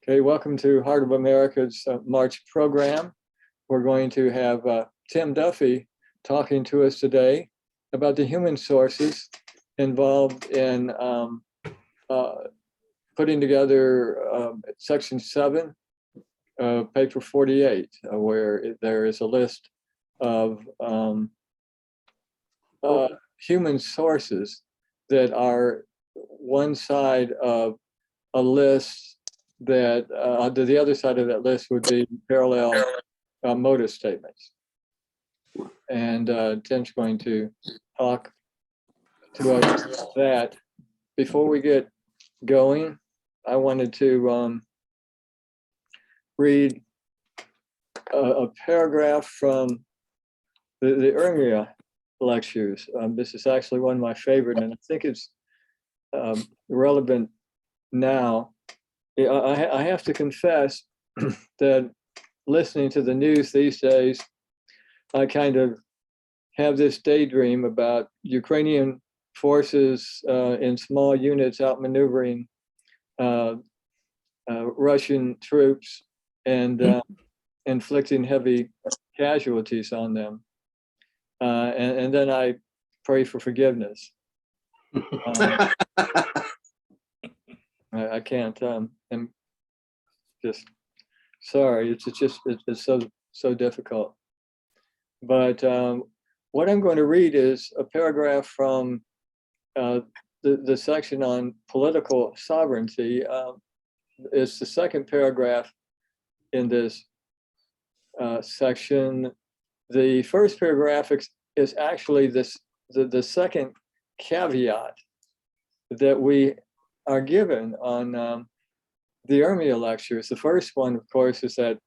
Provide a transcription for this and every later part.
Okay, welcome to Heart of America's March program. We're going to have Tim Duffy talking to us today about the human sources involved in putting together section 7, paper 48, where there is a list of human sources that are one side of a list that the other side of that list would be parallel mota statements. And Tim's going to talk to us about that. Before we get going, I wanted to read a paragraph from the Urantia lectures. This is actually one of my favorite, and I think it's relevant now. I have to confess that listening to the news these days, I kind of have this daydream about Ukrainian forces in small units outmaneuvering Russian troops and inflicting heavy casualties on them. And then I pray for forgiveness. I can't. I'm just sorry. It's so difficult. But what I'm going to read is a paragraph from the section on political sovereignty. It's the second paragraph in this section. The first paragraph is actually the second caveat that we are given on the Urantia lectures. The first one, of course, is that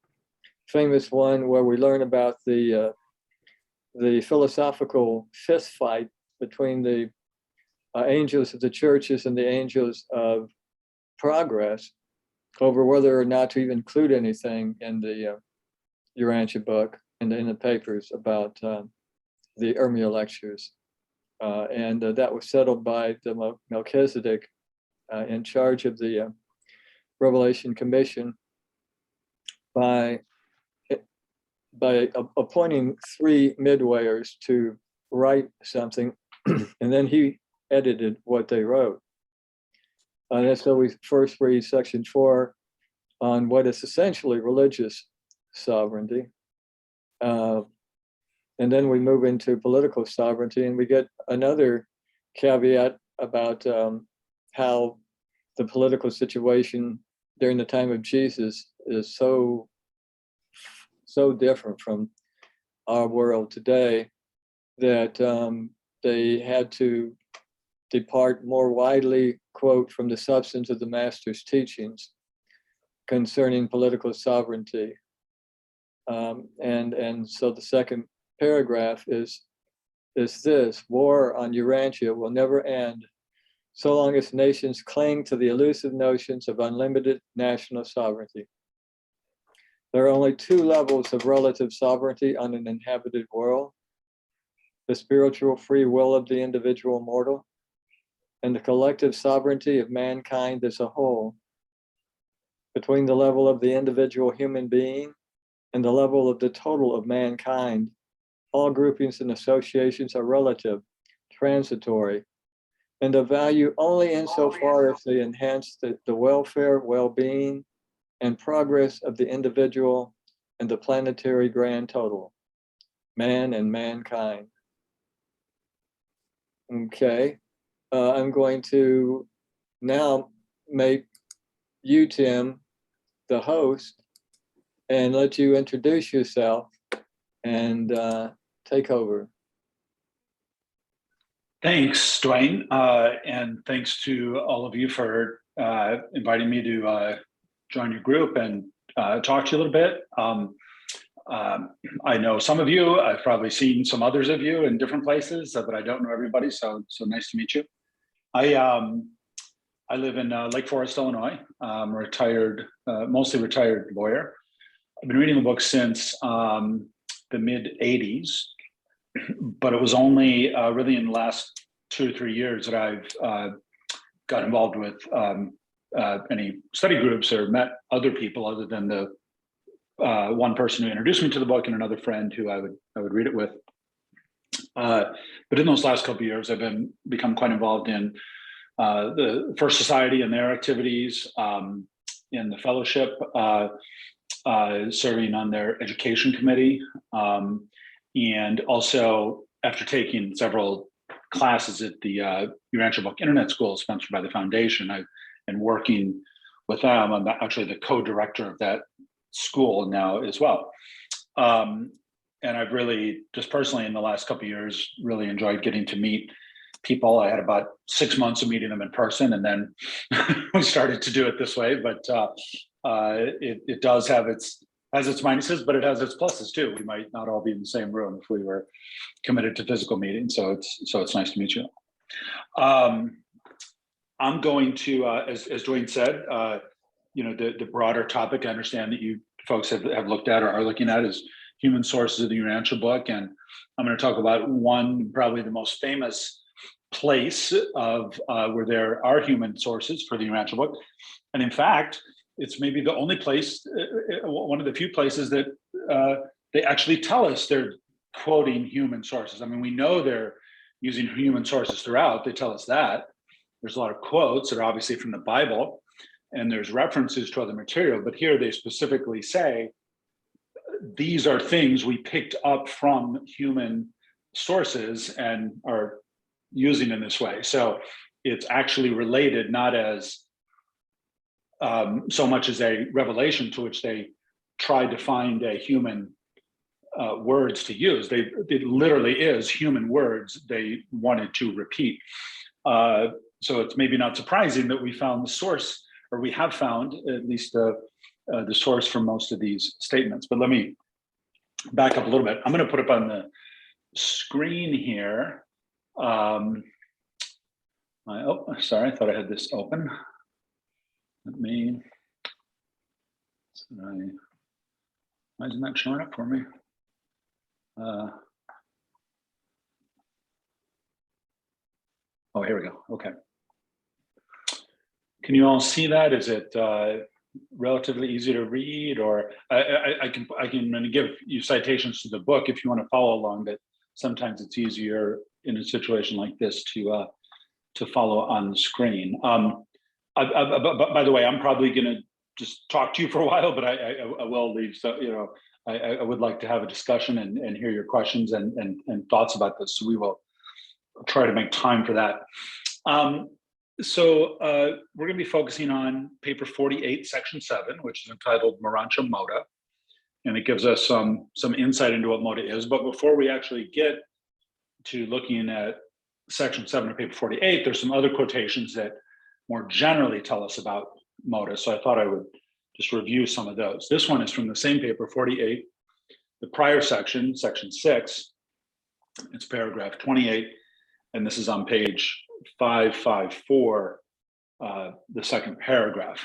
famous one where we learn about the philosophical fist fight between the angels of the churches and the angels of progress over whether or not to even include anything in the Urantia book and in the papers about the Urantia lectures. And that was settled by the Melchizedek in charge of the Revelation Commission by appointing 3 midwayers to write something, and then he edited what they wrote. And so we first read section 4 on what is essentially religious sovereignty. And then we move into political sovereignty, and we get another caveat about how the political situation during the time of Jesus is so different from our world today that they had to depart more widely, quote, from the substance of the master's teachings concerning political sovereignty. And so the second paragraph is this: war on Urantia will never end so long as nations cling to the elusive notions of unlimited national sovereignty. There are only 2 levels of relative sovereignty on an inhabited world: the spiritual free will of the individual mortal and the collective sovereignty of mankind as a whole. Between the level of the individual human being and the level of the total of mankind, all groupings and associations are relative, transitory, and of value only insofar as they enhance the welfare, well-being, and progress of the individual and the planetary grand total, man and mankind. Okay, I'm going to now make you, Tim, the host, and let you introduce yourself and take over. Thanks, Dwayne, and thanks to all of you for inviting me to join your group and talk to you a little bit. I know some of you. I've probably seen some others of you in different places, but I don't know everybody. So nice to meet you. I live in Lake Forest, Illinois. I'm a retired, mostly retired lawyer. I've been reading the book since the mid '80s, but it was only really in the last 2 or 3 years that I've got involved with any study groups or met other people other than the one person who introduced me to the book and another friend who I would read it with. But in those last couple of years, I've become quite involved in the First Society and their activities, in the fellowship, serving on their education committee, and also after taking several classes at the Urantia Book Internet School sponsored by the foundation, and working with them. I'm actually the co-director of that school now as well. And I've really, just personally in the last couple of years, really enjoyed getting to meet people. I had about 6 months of meeting them in person, and then we started to do it this way. But it does have its minuses, but it has its pluses too. We might not all be in the same room if we were committed to physical meetings. So it's nice to meet you. I'm going to, as Dwayne said, the broader topic I understand that you folks have looked at or are looking at is human sources of the Urantia book. And I'm going to talk about one, probably the most famous place of where there are human sources for the Urantia book. And in fact, it's maybe the only place, one of the few places that they actually tell us they're quoting human sources. I mean, we know they're using human sources throughout. They tell us that. There's a lot of quotes that are obviously from the Bible, and there's references to other material, but here they specifically say, these are things we picked up from human sources and are using in this way. So it's actually related, not as so much as a revelation to which they tried to find a human words to use. It literally is human words they wanted to repeat. So it's maybe not surprising that we found the source, or we have found at least the source for most of these statements. But let me back up a little bit. I'm going to put up on the screen here. Oh, sorry, I thought I had this open. Let me. Why isn't that showing up for me? Oh, here we go. Okay. Can you all see that? Is it relatively easy to read, or I can give you citations to the book if you want to follow along, but sometimes it's easier in a situation like this to follow on the screen. By the way, I'm probably going to just talk to you for a while, but I will leave. So, I would like to have a discussion and hear your questions and thoughts about this. So we will try to make time for that. So we're going to be focusing on paper 48, section 7, which is entitled Morontia Mota. And it gives us some insight into what mota is. But before we actually get to looking at section 7 of paper 48, there's some other quotations that more generally tell us about mota. So I thought I would just review some of those. This one is from the same paper, 48, the prior section, section 6. It's paragraph 28. And this is on page 554, the second paragraph.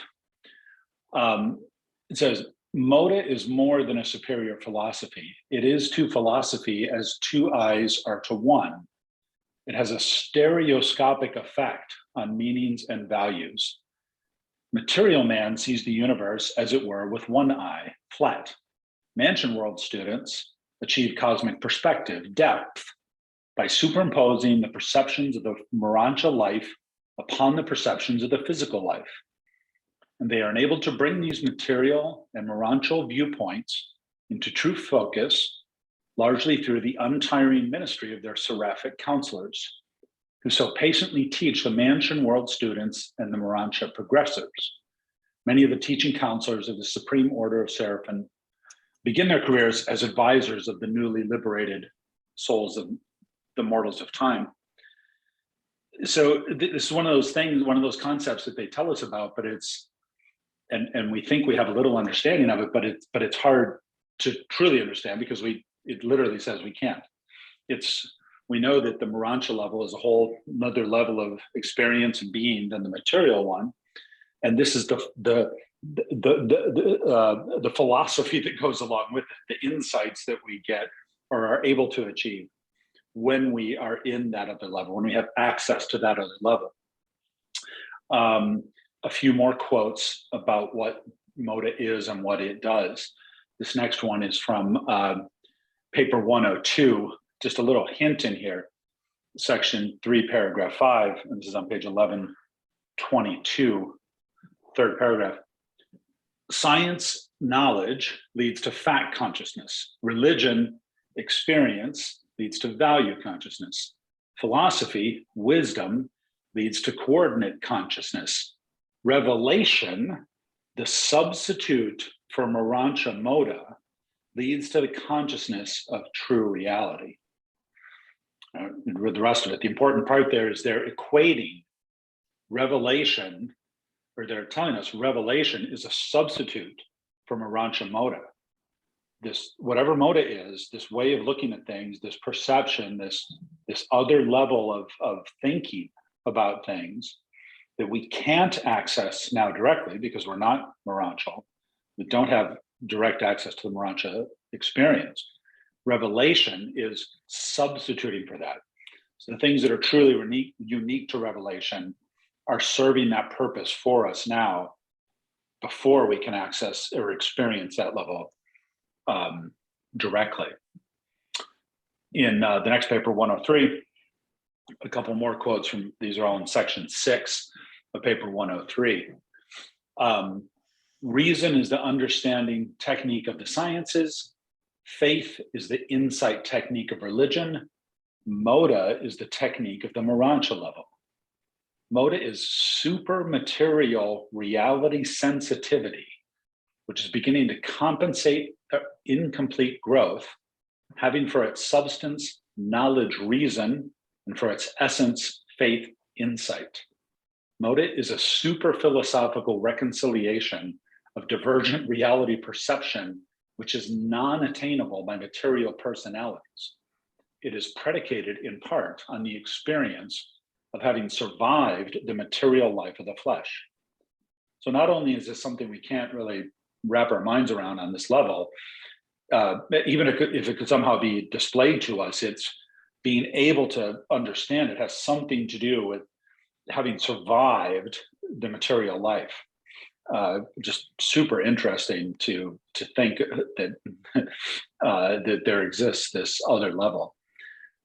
It says, mota is more than a superior philosophy. It is to philosophy as two eyes are to one. It has a stereoscopic effect on meanings and values. Material man sees the universe, as it were, with one eye, flat. Mansion world students achieve cosmic perspective, depth, by superimposing the perceptions of the morontia life upon the perceptions of the physical life. And they are enabled to bring these material and morontial viewpoints into true focus, largely through the untiring ministry of their seraphic counselors, who so patiently teach the mansion world students and the morontia progressors. Many of the teaching counselors of the Supreme Order of Seraphim begin their careers as advisors of the newly liberated souls of the mortals of time. So this is one of those things, one of those concepts that they tell us about, but it's, and we think we have a little understanding of it, but it's hard to truly understand because it literally says we can't. We know that the morontia level is a whole another level of experience and being than the material one, and this is the philosophy that goes along with it, the insights that we get or are able to achieve when we are in that other level, when we have access to that other level. A few more quotes about what mota is and what it does. This next one is from paper 102, just a little hint in here, section 3, paragraph 5, and this is on page 1122, third paragraph. Science, knowledge, leads to fact consciousness. Religion, experience, leads to value consciousness. Philosophy, wisdom, leads to coordinate consciousness. Revelation, the substitute for morontia mota, leads to the consciousness of true reality. With the rest of it, the important part there is they're equating revelation, or they're telling us revelation is a substitute for morontia mota. This, whatever mota is, this way of looking at things, this perception, this other level of thinking about things that we can't access now directly because we're not morontial. We don't have direct access to the morontia experience. Revelation is substituting for that. So the things that are truly unique to revelation are serving that purpose for us now before we can access or experience that level directly. In the next paper, 103, a couple more quotes from, these are all in section 6 of paper 103. Reason is the understanding technique of the sciences. Faith is the insight technique of religion. Mota is the technique of the morontia level. Mota is super material reality sensitivity, which is beginning to compensate incomplete growth, having for its substance, knowledge, reason, and for its essence, faith, insight. Mota is a super philosophical reconciliation of divergent reality perception, which is non-attainable by material personalities. It is predicated in part on the experience of having survived the material life of the flesh. So not only is this something we can't really wrap our minds around on this level, even if it could somehow be displayed to us, it's being able to understand it has something to do with having survived the material life. Just super interesting to think that that there exists this other level.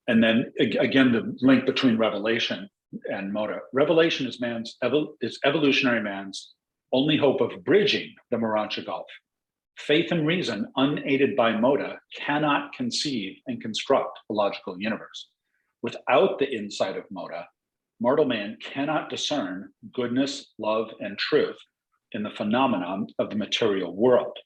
And then again, the link between revelation and mota. Revelation is evolutionary man's only hope of bridging the morontia gulf. Faith and reason, unaided by mota, cannot conceive and construct a logical universe. Without the insight of mota, mortal man cannot discern goodness, love, and truth in the phenomenon of the material world.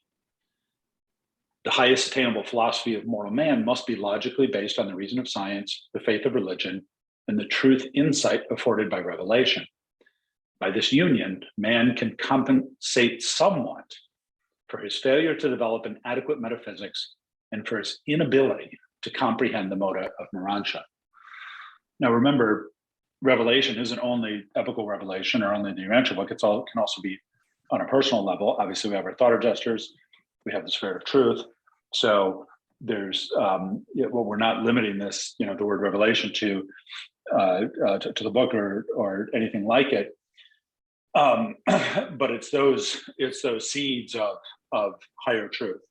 The highest attainable philosophy of mortal man must be logically based on the reason of science, the faith of religion, and the truth insight afforded by revelation. By this union, man can compensate somewhat for his failure to develop an adequate metaphysics and for his inability to comprehend the mota of morontia. Now remember, revelation isn't only epical revelation or only the Urantia book, it can also be on a personal level. Obviously we have our thought adjusters, we have the spirit of truth. So there's, well, we're not limiting this, the word revelation to the book or anything like it. But it's those seeds of higher truth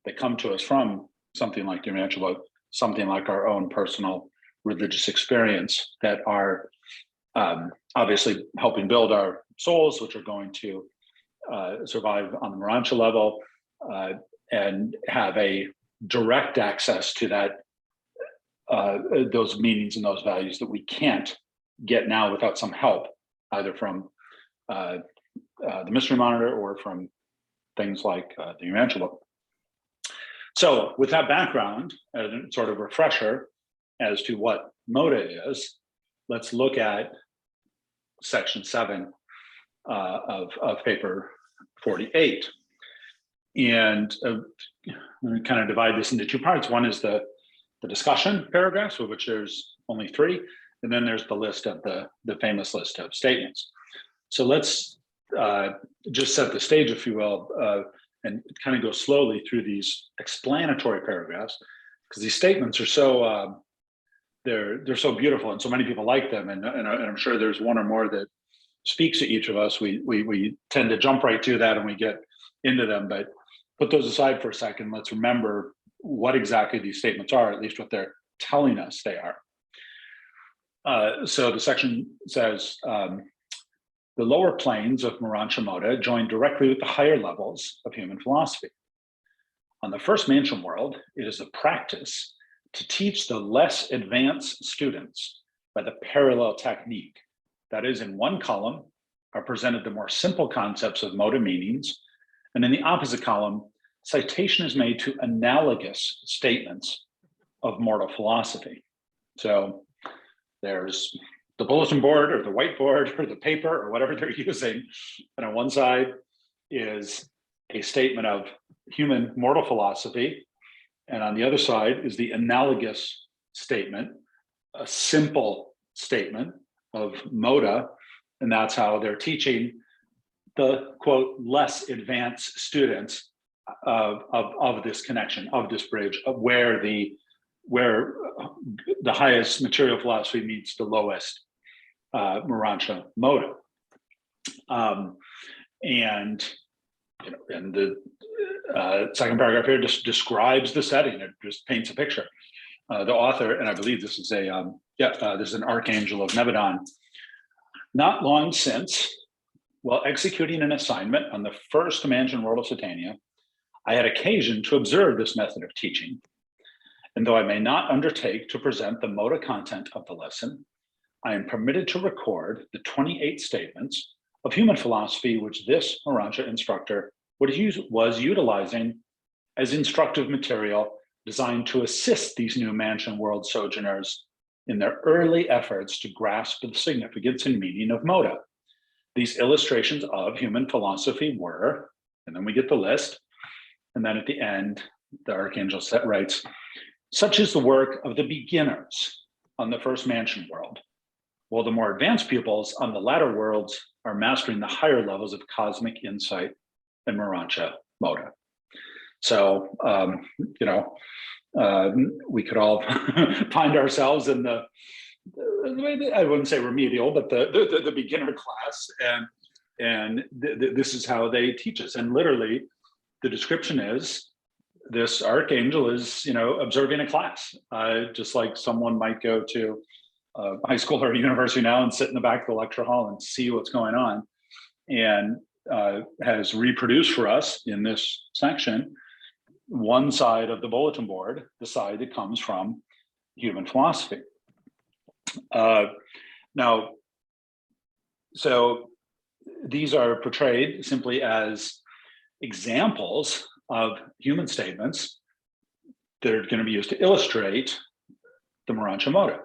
that come to us from something like the Urantia book, something like our own personal religious experience that are obviously helping build our souls, which are going to survive on the morontia level and have a direct access to that, those meanings and those values that we can't get now without some help, either from the mystery monitor or from things like the Urantia book. So with that background, as a sort of refresher as to what mota is, let's look at section 7 of paper 48. And I'm going to kind of divide this into two parts. One is the discussion paragraphs, of which there's only 3, and then there's the list of the famous list of statements. So let's just set the stage, if you will, and kind of go slowly through these explanatory paragraphs, because these statements are so they're so beautiful, and so many people like them, and I'm sure there's one or more that speaks to each of us, we tend to jump right to that and we get into them. But put those aside for a second. Let's remember what exactly these statements are, at least what they're telling us they are. So the section says, the lower planes of morontia mota join directly with the higher levels of human philosophy. On the first mansion world, it is a practice to teach the less advanced students by the parallel technique. That is, in one column are presented the more simple concepts of mota meanings, and in the opposite column, citation is made to analogous statements of mortal philosophy. So there's the bulletin board or the whiteboard or the paper or whatever they're using. And on one side is a statement of human mortal philosophy. And on the other side is the analogous statement, a simple statement of mota. And that's how they're teaching the, quote, less advanced students of this connection, of this bridge, of where the highest material philosophy meets the lowest morontia mota. And the second paragraph here just describes the setting. It just paints a picture. The author, and I believe this is this is an archangel of Nebadon. Not long since, while executing an assignment on the first mansion world of Satania, I had occasion to observe this method of teaching. And though I may not undertake to present the mota content of the lesson, I am permitted to record the 28 statements of human philosophy which this morontia instructor was utilizing as instructive material designed to assist these new mansion world sojourners in their early efforts to grasp the significance and meaning of mota. These illustrations of human philosophy were, and then we get the list, and then at the end, the archangel writes, such is the work of the beginners on the first mansion world, while the more advanced pupils on the latter worlds are mastering the higher levels of cosmic insight and morontia mota. So, we could all find ourselves in the, I wouldn't say remedial, but the beginner class, and this is how they teach us. And literally, the description is, this archangel is, observing a class, just like someone might go to high school or university now and sit in the back of the lecture hall and see what's going on, and has reproduced for us in this section one side of the bulletin board, the side that comes from human philosophy. Now, so these are portrayed simply as examples of human statements that are going to be used to illustrate the morontia mota.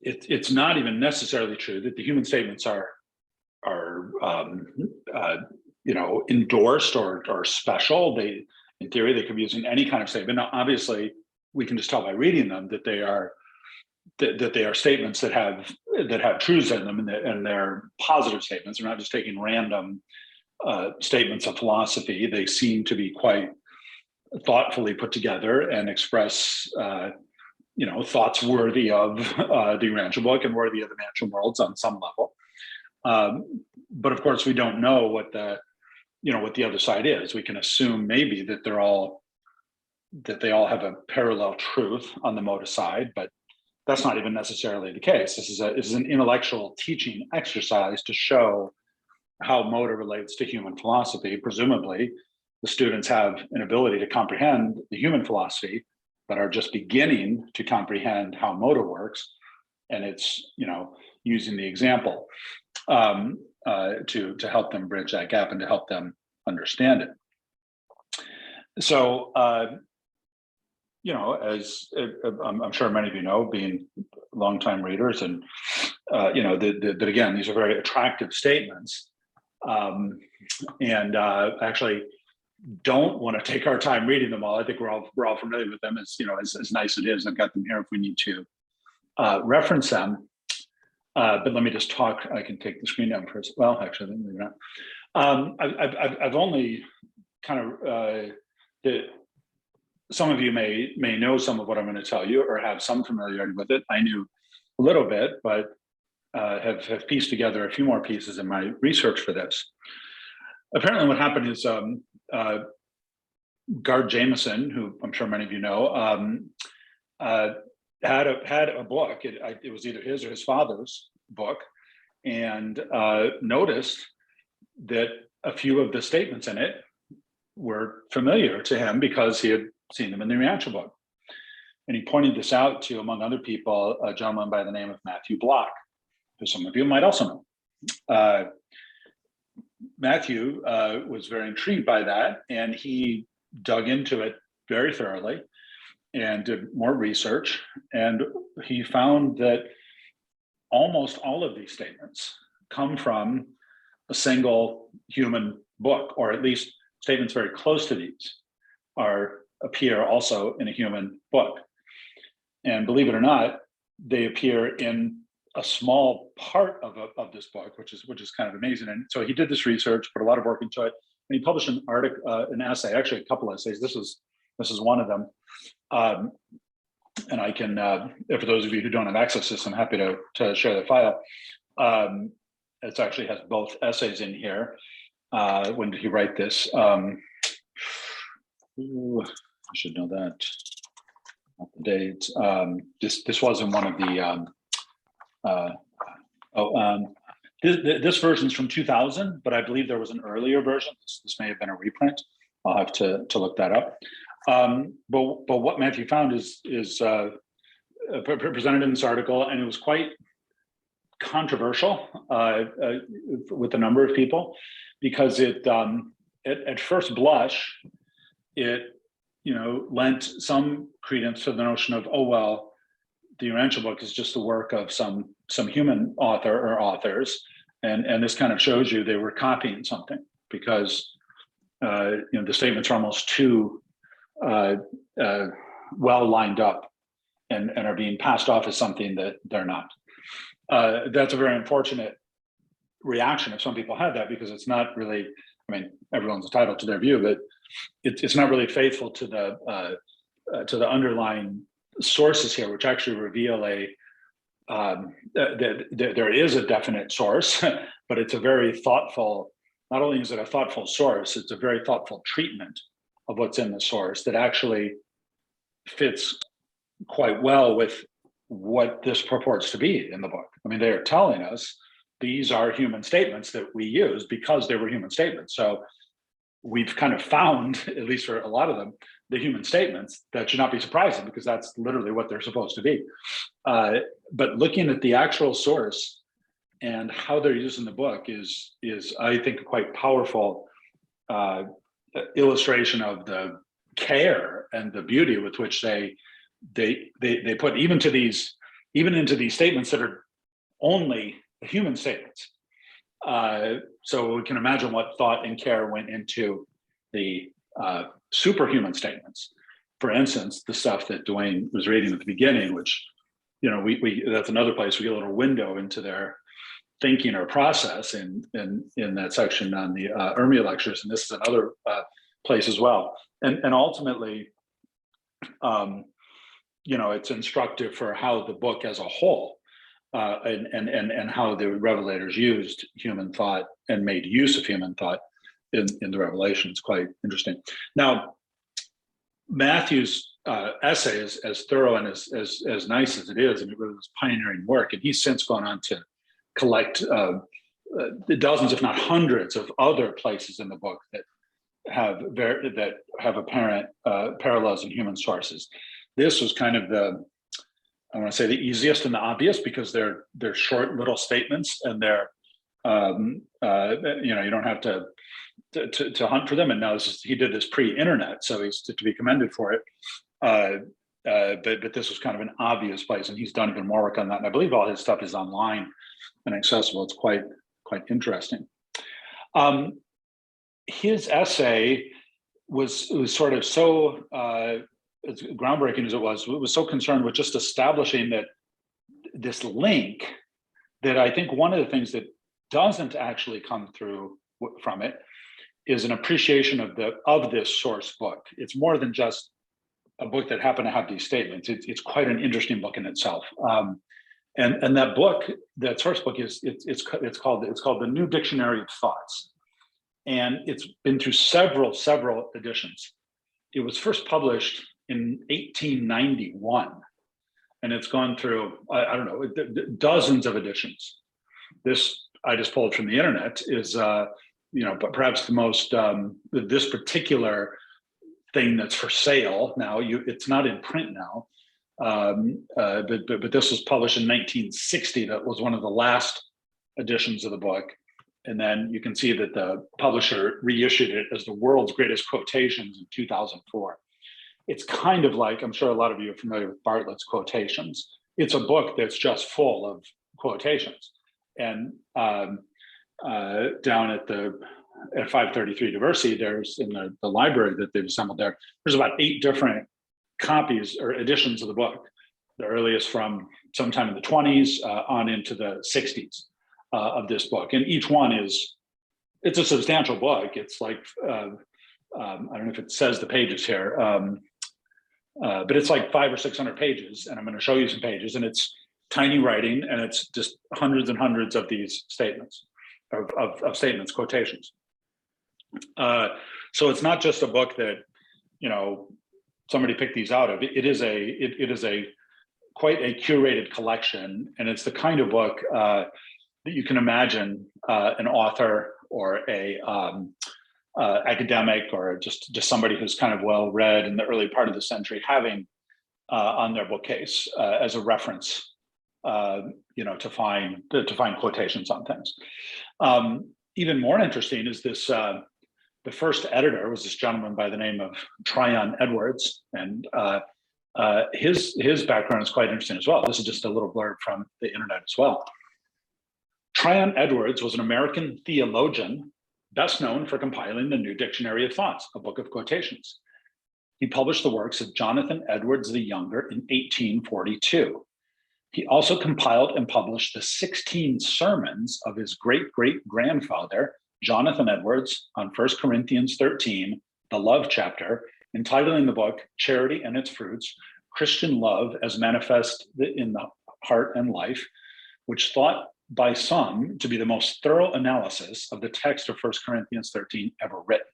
It's not even necessarily true that the human statements are endorsed or special. In theory, they could be using any kind of statement. Now, obviously, we can just tell by reading them that they are statements that have truths in them, and they're positive statements. They're not just taking random statements of philosophy. They seem to be quite thoughtfully put together and express thoughts worthy of the Urantia Book and worthy of the mansion worlds on some level. But of course, we don't know what the other side is. We can assume maybe that they all have a parallel truth on the mota side, but that's not even necessarily the case. This is an intellectual teaching exercise to show how mota relates to human philosophy. Presumably, the students have an ability to comprehend the human philosophy, but are just beginning to comprehend how mota works, and it's using the example to help them bridge that gap and to help them understand it. So, as I'm sure many of you know, being longtime readers, and that again, these are very attractive statements, and actually don't want to take our time reading them all. I think we're all familiar with them. As nice it is, I've got them here if we need to reference them. But let me just talk. I can take the screen down first. Well, actually, maybe not. I've only kind of some of you may know some of what I'm going to tell you, or have some familiarity with it. I knew a little bit, but have pieced together a few more pieces in my research for this. Apparently what happened is Gard Jameson, who I'm sure many of you know, had a book. It was either his or his father's book, and noticed that a few of the statements in it were familiar to him because he had seen them in the Urantia Book. And he pointed this out to, among other people, a gentleman by the name of Matthew Block, who some of you might also know. Matthew was very intrigued by that, and he dug into it very thoroughly and did more research. And he found that almost all of these statements come from a single human book, or at least statements very close to these appear also in a human book. And believe it or not, they appear in a small part of this book, which is kind of amazing. And so he did this research, put a lot of work into it, and he published an article, an essay, actually a couple essays. This is one of them. And I can, for those of you who don't have access to this, I'm happy to share the file. It actually has both essays in here. When did he write this? Ooh, I should know that. Not the date. This was in one of the. This version's from 2000, but I believe there was an earlier version. This may have been a reprint. I'll have to look that up. But what Matthew found is presented in this article, and it was quite controversial with a number of people, because it at first blush, it lent some credence to the notion of, oh well, the Urantia Book is just the work of some human author or authors, and this kind of shows you they were copying something, because the statements are almost too well lined up and are being passed off as something that they're not. That's a very unfortunate reaction if some people have that, because it's not really, I mean, everyone's entitled to their view, but it's not really faithful to the underlying sources here, which actually reveal that there is a definite source, but it's a very thoughtful, not only is it a thoughtful source, it's a very thoughtful treatment of what's in the source that actually fits quite well with what this purports to be in the book. I mean, they are telling us these are human statements that we use because they were human statements. So we've kind of found, at least for a lot of them, the human statements. That should not be surprising, because that's literally what they're supposed to be. But looking at the actual source and how they're used in the book is I think, a quite powerful illustration of the care and the beauty with which they put even into these statements that are only human statements. So we can imagine what thought and care went into the superhuman statements. For instance, the stuff that Dwayne was reading at the beginning, which, we that's another place we get a little window into their thinking or process in that section on the Urmia lectures, and this is another place as well. And ultimately, it's instructive for how the book as a whole and how the revelators used human thought and made use of human thought in the Revelation. It's quite interesting. Now, Matthew's essay is as thorough and as nice as it is, and it really was pioneering work. And he's since gone on to collect dozens, if not hundreds, of other places in the book that have apparent parallels in human sources. This was kind of I want to say the easiest and the obvious, because they're short little statements, and they're you don't have to hunt for them. And now he did this pre-internet, so he's to be commended for it. But this was kind of an obvious place, and he's done even more work on that. And I believe all his stuff is online and accessible. It's quite interesting. His essay was sort of so as groundbreaking as it was so concerned with just establishing that this link, that I think one of the things that doesn't actually come through from it is an appreciation of this source book. It's more than just a book that happened to have these statements. It's quite an interesting book in itself. And that book, that source book, it's called the New Dictionary of Thoughts, and it's been through several editions. It was first published in 1891, and it's gone through I don't know, dozens of editions. This I just pulled from the internet is but perhaps the most this particular thing that's for sale now. It's not in print now. But this was published in 1960. That was one of the last editions of the book. And then you can see that the publisher reissued it as the world's greatest quotations in 2004. It's kind of like, I'm sure a lot of you are familiar with Bartlett's quotations. It's a book that's just full of quotations. And down at 533 Diversity, there's in the library that they've assembled there's about 8 different copies or editions of the book, the earliest from sometime in the 20s on into the 60s of this book. And each one it's a substantial book. It's like, I don't know if it says the pages here, but it's like 500 or 600 pages. And I'm going to show you some pages, and it's tiny writing, and it's just hundreds and hundreds of these statements of statements, quotations. So it's not just a book that, somebody picked these out of. It is a quite a curated collection, and it's the kind of book that you can imagine an author or a academic or just somebody who's kind of well read in the early part of the century having on their bookcase as a reference, to find quotations on things. Even more interesting is this. The first editor was this gentleman by the name of Tryon Edwards, and his background is quite interesting as well. This is just a little blurb from the internet as well. Tryon Edwards was an American theologian, best known for compiling the New Dictionary of Thoughts, a book of quotations. He published the works of Jonathan Edwards the Younger in 1842. He also compiled and published the 16 sermons of his great-great-grandfather, Jonathan Edwards, on 1 Corinthians 13, the love chapter, entitling the book Charity and Its Fruits, Christian Love as Manifest in the Heart and Life, which thought by some to be the most thorough analysis of the text of 1 Corinthians 13 ever written.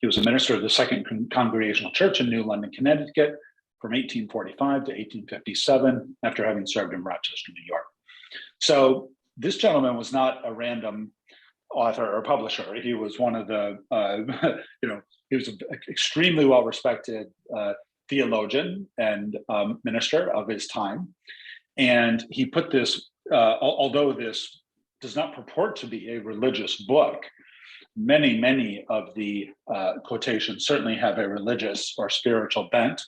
He was a minister of the Second Congregational Church in New London, Connecticut from 1845 to 1857, after having served in Rochester, New York. So this gentleman was not a random author or publisher. He was one of the, he was an extremely well-respected theologian and minister of his time. And he put this, although this does not purport to be a religious book, many of the quotations certainly have a religious or spiritual bent.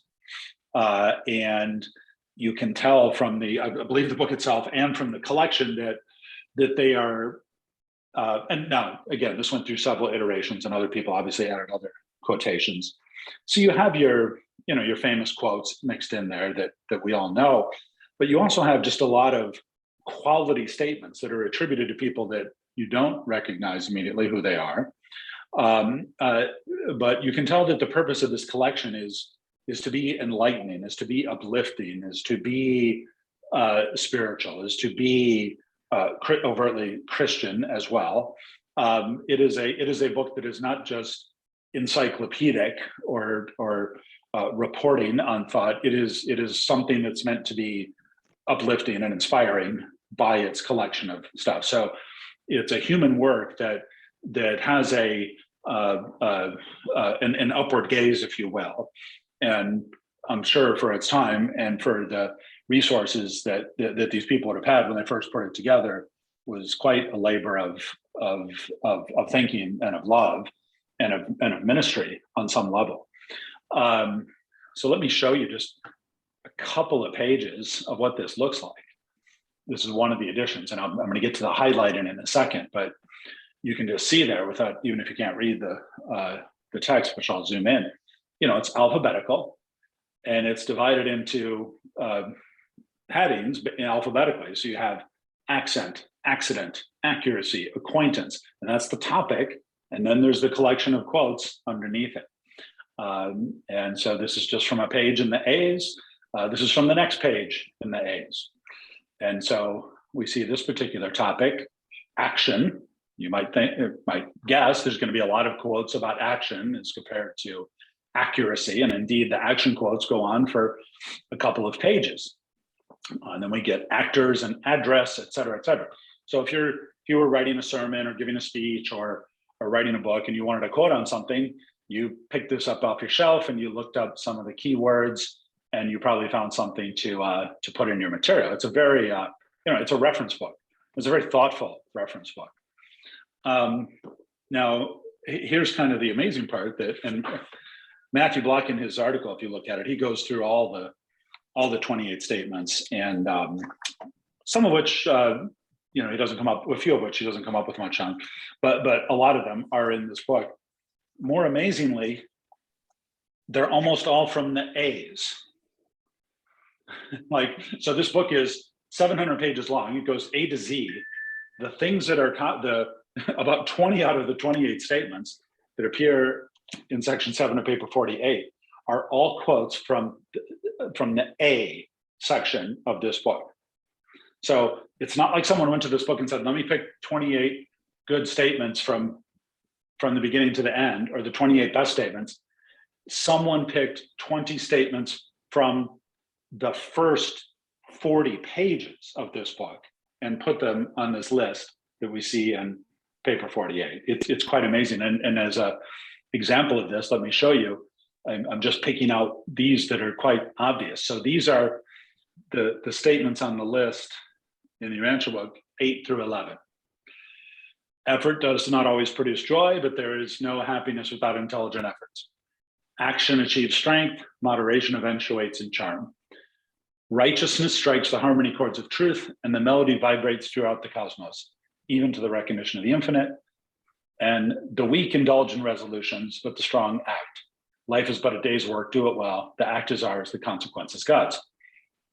And you can tell from I believe the book itself and from the collection that they are, and now again, this went through several iterations, and other people obviously added other quotations. So you have your famous quotes mixed in there that we all know, but you also have just a lot of quality statements that are attributed to people that you don't recognize immediately who they are. But you can tell that the purpose of this collection is to be enlightening, is to be uplifting, is to be spiritual, is to be overtly Christian as well. It is a book that is not just encyclopedic or reporting on thought. It is something that's meant to be uplifting and inspiring by its collection of stuff. So it's a human work that has an upward gaze, if you will. And I'm sure for its time and for the resources that these people would have had when they first put it together was quite a labor of thinking and of love and of ministry on some level. So let me show you just a couple of pages of what this looks like. This is one of the editions, and I'm going to get to the highlighting in a second, but you can just see there without, even if you can't read the text, which I'll zoom in, it's alphabetical, and it's divided into headings alphabetically. So you have accent, accident, accuracy, acquaintance, and that's the topic. And then there's the collection of quotes underneath it. And so this is just from a page in the A's. This is from the next page in the A's. And so we see this particular topic, action. You might guess there's going to be a lot of quotes about action as compared to accuracy. And indeed, the action quotes go on for a couple of pages. And then we get actors and address, et cetera, et cetera. So if you were writing a sermon or giving a speech or writing a book and you wanted a quote on something, you picked this up off your shelf and you looked up some of the keywords and you probably found something to put in your material. It's a very, it's a reference book. It's a very thoughtful reference book. Now, here's kind of the amazing part and Matthew Block in his article, if you look at it, he goes through all the 28 statements, and some of which he doesn't come up with, a few of which he doesn't come up with much on, but a lot of them are in this book. More amazingly, they're almost all from the A's. So this book is 700 pages long. It goes A to Z. The things that are about 20 out of the 28 statements that appear in section 7 of paper 48 are all quotes from the A section of this book. So it's not like someone went to this book and said, let me pick 28 good statements from the beginning to the end, or the 28 best statements. Someone picked 20 statements from the first 40 pages of this book and put them on this list that we see in paper 48. It's quite amazing. And as an example of this, let me show you. I'm just picking out these that are quite obvious. So these are the statements on the list in the Urantia Book, 8 through 11. Effort does not always produce joy, but there is no happiness without intelligent efforts. Action achieves strength, moderation eventuates in charm. Righteousness strikes the harmony chords of truth, and the melody vibrates throughout the cosmos, even to the recognition of the infinite. And the weak indulge in resolutions, but the strong act. Life is but a day's work, do it well. The act is ours, the consequence is God's.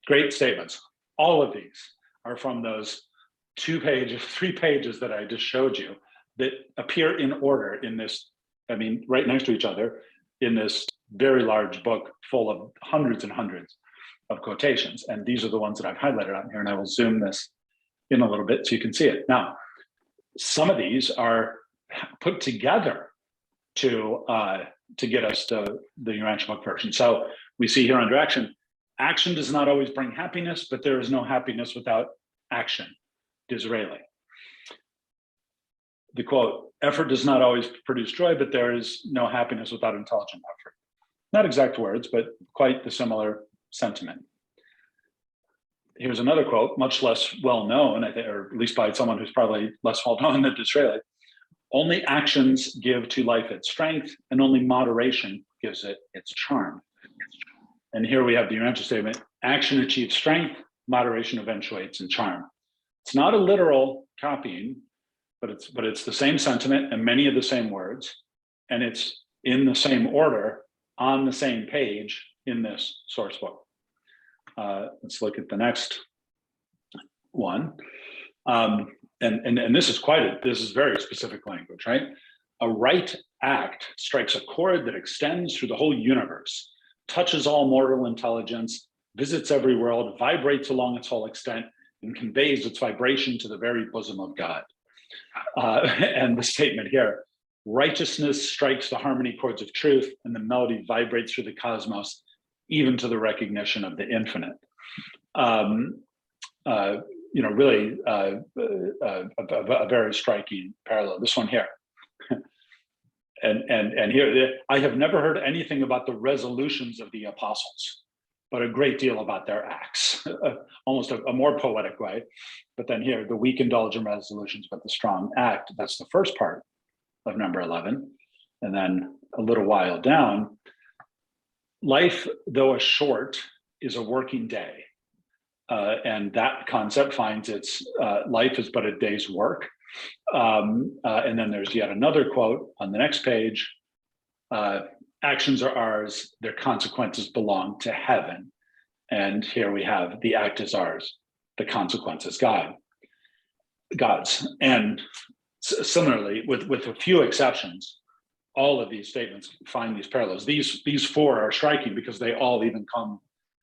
Great statements. All of these are from those 3 pages that I just showed you that appear in order in this, right next to each other, in this very large book full of hundreds and hundreds of quotations. And these are the ones that I've highlighted on here, and I will zoom this in a little bit so you can see it. Now, some of these are put together to get us to the Urantia Book version. So we see here under action, action does not always bring happiness, but there is no happiness without action. Disraeli. The quote, effort does not always produce joy, but there is no happiness without intelligent effort. Not exact words, but quite the similar sentiment. Here's another quote, much less well-known, I think, or at least by someone who's probably less well-known than Disraeli. Only actions give to life its strength, and only moderation gives it its charm. And here we have the Urantia statement, action achieves strength, moderation eventuates in charm. It's not a literal copying, but it's the same sentiment and many of the same words, and it's in the same order on the same page in this source book. Let's look at the next one. And this is very specific language, right? A right act strikes a chord that extends through the whole universe, touches all mortal intelligence, visits every world, vibrates along its whole extent, and conveys its vibration to the very bosom of God. And the statement here, righteousness strikes the harmony chords of truth, and the melody vibrates through the cosmos, even to the recognition of the infinite. Really a very striking parallel. This one here. and here, I have never heard anything about the resolutions of the apostles, but a great deal about their acts, almost a more poetic way. But then here, the weak indulge in resolutions, but the strong act. That's the first part of number 11. And then a little while down, life, though a short, is a working day. And that concept finds its life is but a day's work. And then there's yet another quote on the next page. Actions are ours, their consequences belong to heaven. And here we have the act is ours, the consequence is God's. And similarly, with a few exceptions, all of these statements find these parallels. These 4 are striking because they all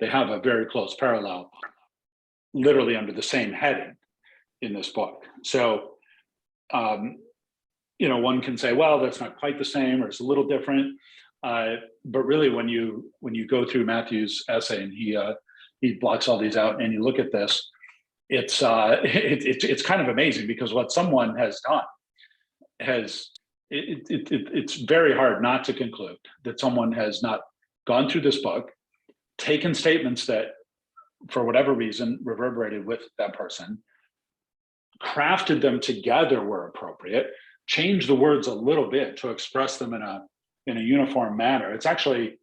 they have a very close parallel literally under the same heading in this book. So, one can say, well, that's not quite the same, or it's a little different. But really, when you go through Matthew's essay and he blocks all these out, and you look at this, it's kind of amazing, because what someone has done it's very hard not to conclude that someone has not gone through this book, taken statements that, for whatever reason, reverberated with that person, crafted them together where appropriate, changed the words a little bit to express them in a uniform manner. It's actually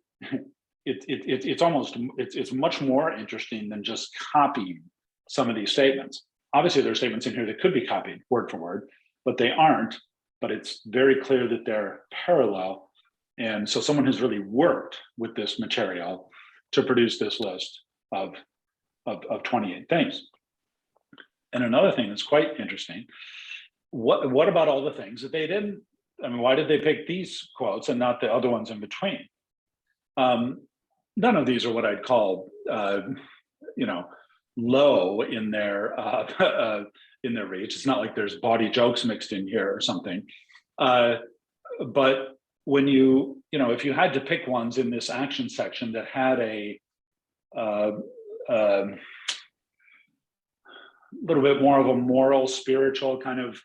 it's much more interesting than just copying some of these statements. Obviously, there are statements in here that could be copied word for word, but they aren't. But it's very clear that they're parallel. And so someone has really worked with this material to produce this list of 28 things. And another thing that's quite interesting, what about all the things that they didn't? I mean, why did they pick these quotes and not the other ones in between? None of these are what I'd call, low in their reach. It's not like there's bawdy jokes mixed in here or something. But when if you had to pick ones in this action section that had a little bit more of a moral, spiritual kind of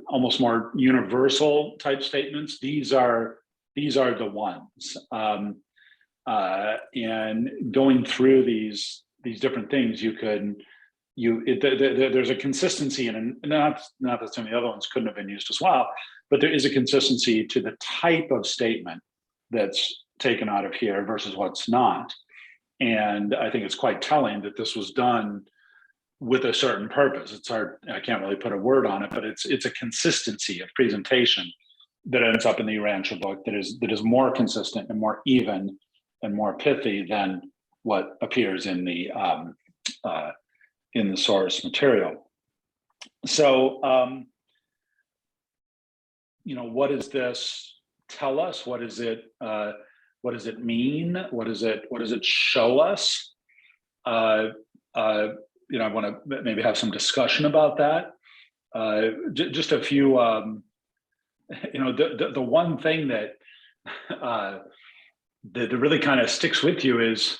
almost more universal type statements, these are the ones. And going through these different things, there's a consistency, and not that some of the other ones couldn't have been used as well, but there is a consistency to the type of statement that's taken out of here versus what's not. And I think it's quite telling that this was done with a certain purpose. It's hard, I can't really put a word on it, but it's a consistency of presentation that ends up in the Urantia book that is more consistent and more even and more pithy than what appears in the source material. So, what does this tell us? What does it mean? What does it show us? I want to maybe have some discussion about that. Just a few, the one thing that really kind of sticks with you is,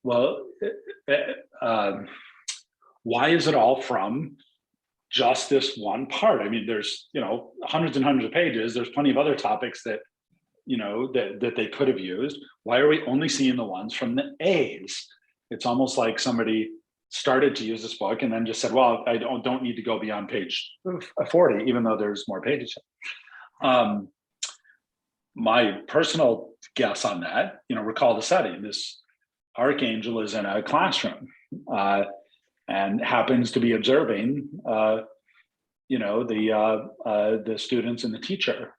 well, why is it all from just this one part? I mean, there's, hundreds and hundreds of pages. There's plenty of other topics that, that they could have used. Why are we only seeing the ones from the A's? It's almost like somebody started to use this book and then just said, well, I don't need to go beyond page 40, even though there's more pages. My personal guess on that, recall the setting. This archangel is in a classroom and happens to be observing, the students and the teacher.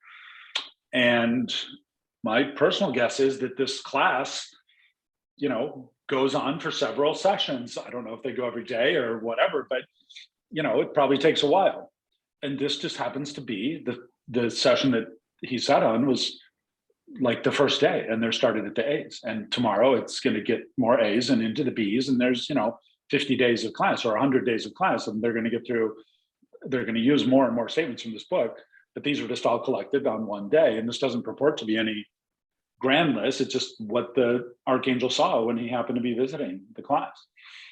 And my personal guess is that this class, goes on for several sessions. I don't know if they go every day or whatever, but it probably takes a while. And this just happens to be the session that he sat on was like the first day, and they're started at the A's. And tomorrow it's going to get more A's and into the B's, and there's 50 days of class or 100 days of class, and they're going to use more and more statements from this book. But these are just all collected on one day, and this doesn't purport to be any grand list. It's just what the archangel saw when he happened to be visiting the class.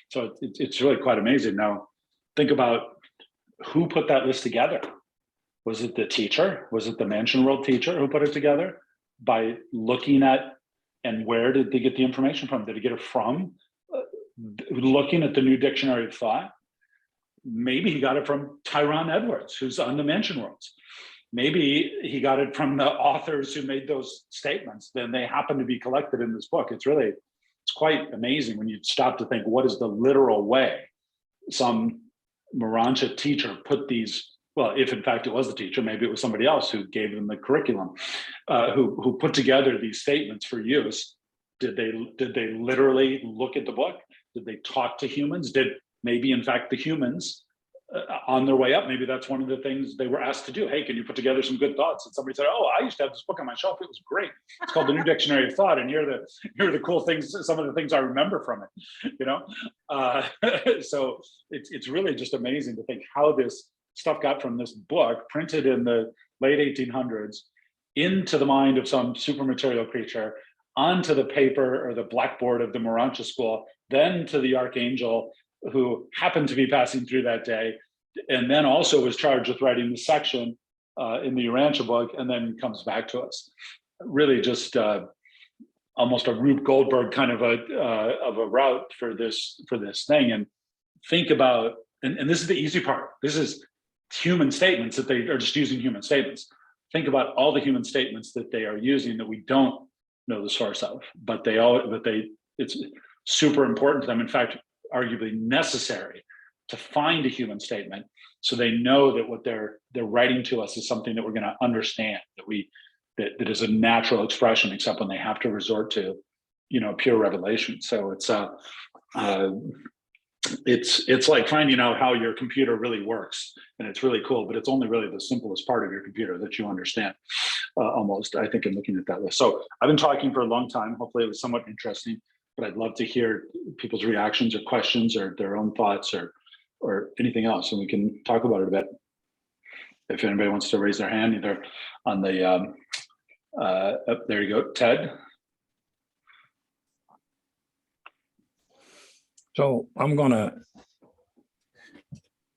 So it's really quite amazing. Now, think about who put that list together. Was it the teacher? Was it the Mansion World teacher who put it together? By looking at, and where did they get the information from? Did he get it from looking at the New Dictionary of Thought? Maybe he got it from Tyrone Edwards, who's on the Mansion Worlds. Maybe he got it from the authors who made those statements. Then they happen to be collected in this book. It's quite amazing when you stop to think, what is the literal way some morontia teacher put these, well, if in fact it was the teacher, maybe it was somebody else who gave them the curriculum, who put together these statements for use. Did they literally look at the book? Did they talk to humans? Did maybe in fact the humans on their way up, maybe that's one of the things they were asked to do. Hey, can you put together some good thoughts? And somebody said, oh, I used to have this book on my shelf. It was great. It's called The New Dictionary of Thought. And here are the cool things, some of the things I remember from it, you know? So it's really just amazing to think how this stuff got from this book printed in the late 1800s into the mind of some super material creature, onto the paper or the blackboard of the morontia school, then to the archangel who happened to be passing through that day, and then also was charged with writing the section in the Urantia book, and then comes back to us. Really just almost a Rube Goldberg kind of a route for this thing. And think about, and this is the easy part, this is human statements that they are just using human statements. Think about all the human statements that they are using that we don't know the source of, but it's super important to them. In fact, arguably necessary to find a human statement so they know that what they're writing to us is something that we're going to understand, that is a natural expression, except when they have to resort to, pure revelation. So it's like finding out how your computer really works, and it's really cool, but it's only really the simplest part of your computer that you understand, almost, I think, in looking at that list. So I've been talking for a long time. Hopefully it was somewhat interesting, but I'd love to hear people's reactions or questions or their own thoughts or anything else, and we can talk about it a bit. If anybody wants to raise their hand, either on the, there you go, Ted. So I'm going to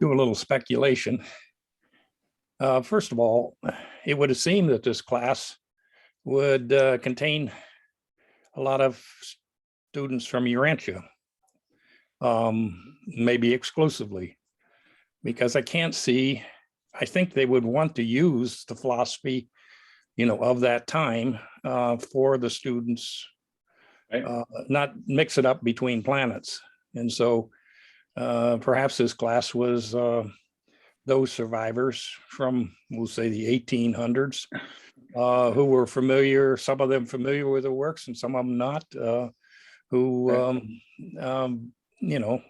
do a little speculation. First of all, it would have seemed that this class would contain a lot of students from Urantia, maybe exclusively, because I can't see, I think they would want to use the philosophy, of that time for the students, Right. Not mix it up between planets. And so perhaps this class was those survivors from, we'll say, the 1800s, who were familiar, some of them familiar with the works and some of them not, who,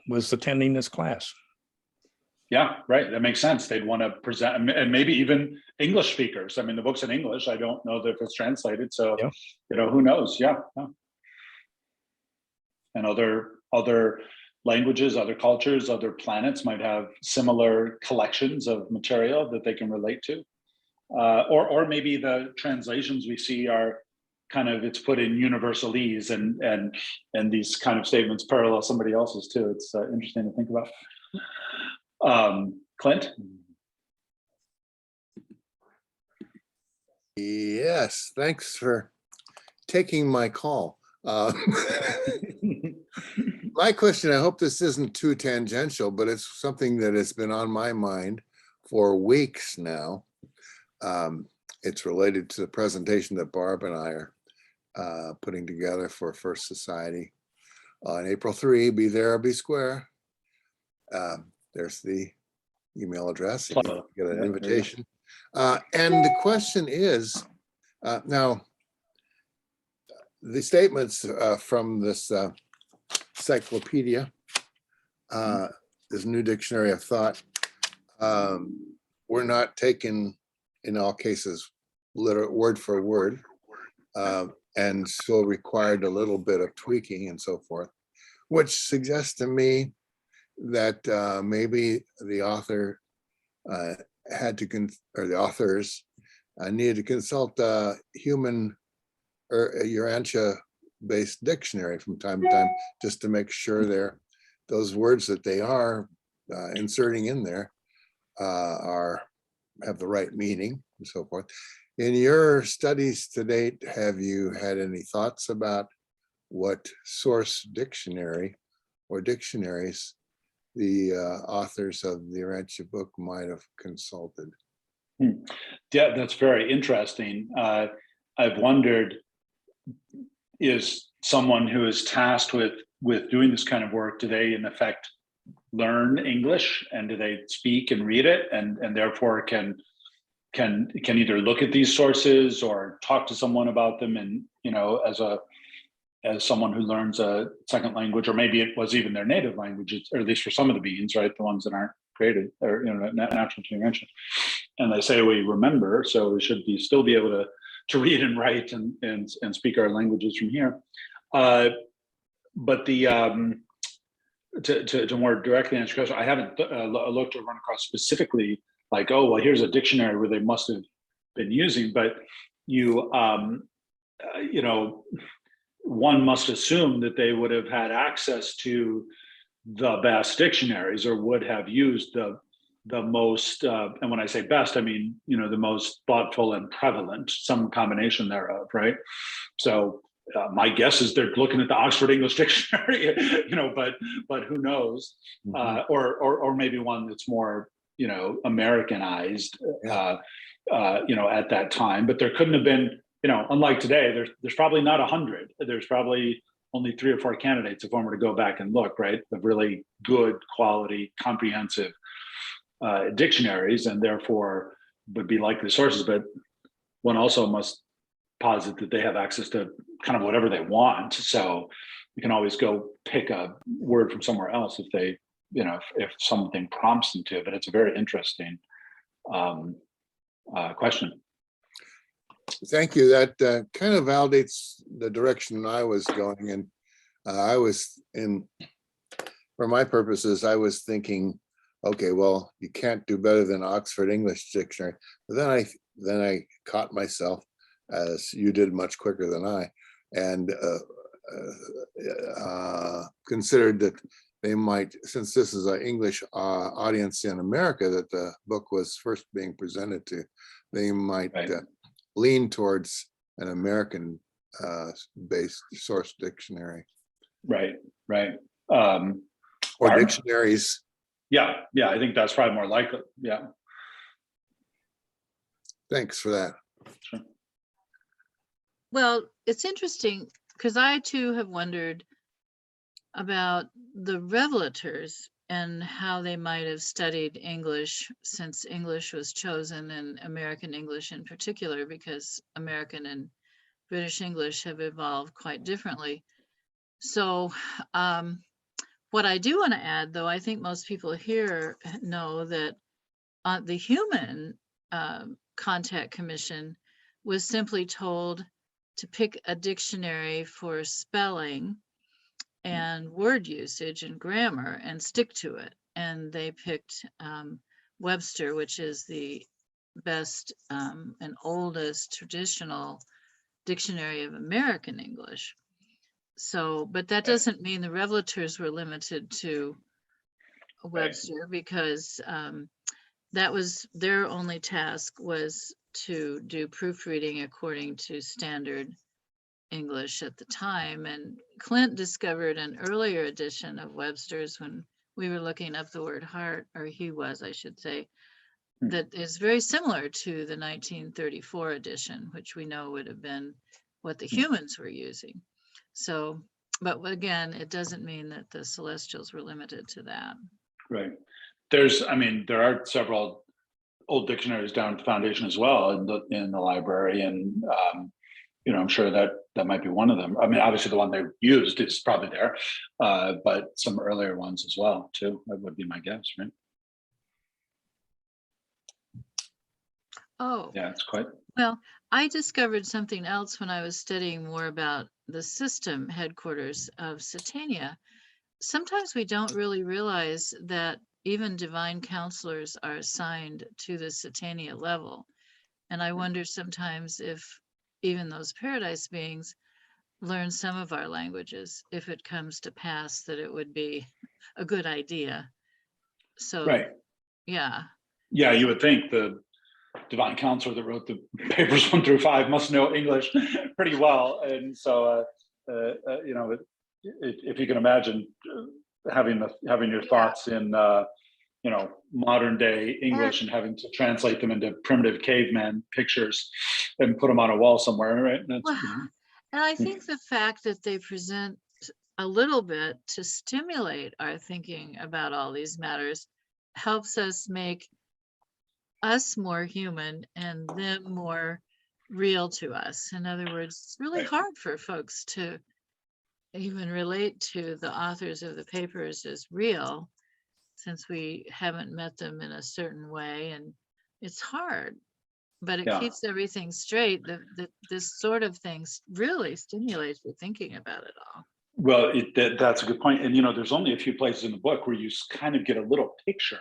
was attending this class. Yeah, right. That makes sense. They'd want to present, and maybe even English speakers. I mean, the book's in English. I don't know if it's translated. So, Yeah. Who knows? Yeah. And other languages, other cultures, other planets might have similar collections of material that they can relate to. Or maybe the translations we see are kind of, it's put in universalese and these kind of statements parallel somebody else's too. It's interesting to think about. Clint? Yes, thanks for taking my call. My question, I hope this isn't too tangential, but it's something that has been on my mind for weeks now. It's related to the presentation that Barb and I are putting together for First Society on April 3, be there or be square. There's the email address, if you get an invitation. And the question is, now, the statements from this encyclopedia, this New Dictionary of Thought, were not taken in all cases word for word, and so required a little bit of tweaking and so forth, which suggests to me that maybe the author had to, or the authors needed to consult a human or a Urantia-based dictionary from time to time, just to make sure those words that they are inserting in there have the right meaning and so forth. In your studies to date, have you had any thoughts about what source dictionary or dictionaries the authors of the Urantia book might have consulted? Yeah, that's very interesting. I've wondered, is someone who is tasked with doing this kind of work, do they in effect learn English, and do they speak and read it, and therefore can either look at these sources or talk to someone about them, and as someone who learns a second language, or maybe it was even their native language, or at least for some of the beings, right, the ones that aren't created, or natural intervention. And they say we remember, so we should still be able to read and write and speak our languages from here. But to more directly answer your question, I haven't looked or run across specifically like, oh, well, here's a dictionary where they must have been using, but one must assume that they would have had access to the best dictionaries, or would have used the most, and when I say best, I mean, the most thoughtful and prevalent, some combination thereof, right? So my guess is they're looking at the Oxford English Dictionary, but who knows? Or maybe one that's more, Americanized, at that time. But there couldn't have been, unlike today, there's probably not 100. There's probably only 3 or 4 candidates if one were to go back and look, right? The really good quality, comprehensive dictionaries, and therefore would be likely sources. But one also must posit that they have access to kind of whatever they want. So you can always go pick a word from somewhere else if they, if something prompts them to. But it's a very interesting question. Thank you. That kind of validates the direction I was going in. For my purposes, I was thinking, okay, well, you can't do better than Oxford English Dictionary. But then I caught myself, as you did much quicker than I, and considered that they might, since this is an English audience in America that the book was first being presented to, they might lean towards an American based source dictionary. Right. Or dictionaries. Yeah, I think that's probably more likely. Yeah. Thanks for that. Sure. Well, it's interesting because I too have wondered about the revelators and how they might have studied English, since English was chosen, and American English in particular, because American and British English have evolved quite differently. So what I do want to add, though, I think most people here know that the Human Contact Commission was simply told to pick a dictionary for spelling and word usage and grammar and stick to it. And they picked Webster, which is the best and oldest traditional dictionary of American English. So, but that doesn't mean the revelators were limited to Webster, because that was their only task, was to do proofreading according to standard English at the time. And Clint discovered an earlier edition of Webster's when we were looking up the word heart, or he was, I should say, that is very similar to the 1934 edition, which we know would have been what the humans were using. So, but again, it doesn't mean that the Celestials were limited to that. Right. There are several old dictionaries down at the foundation as well in the library, and I'm sure that might be one of them. I mean, obviously the one they used is probably there, but some earlier ones as well too. That would be my guess, right? Oh, yeah, it's quite. Well, I discovered something else when I was studying more about the system headquarters of Satania. Sometimes we don't really realize that even divine counselors are assigned to the Satania level. And I wonder sometimes if even those paradise beings learn some of our languages, if it comes to pass that it would be a good idea. So, Right. Yeah, you would think the divine counselor that wrote the papers 1 through 5 must know English pretty well. And so, if you can imagine having your thoughts in, modern day English and having to translate them into primitive caveman pictures and put them on a wall somewhere, right? And I think the fact that they present a little bit to stimulate our thinking about all these matters helps us make us more human and them more real to us. In other words, it's really hard for folks to even relate to the authors of the papers as real. since we haven't met them in a certain way, and it's hard, but it Yeah. keeps everything straight. This sort of things really stimulates your thinking about it all. Well, that's a good point. And, there's only a few places in the book where you kind of get a little picture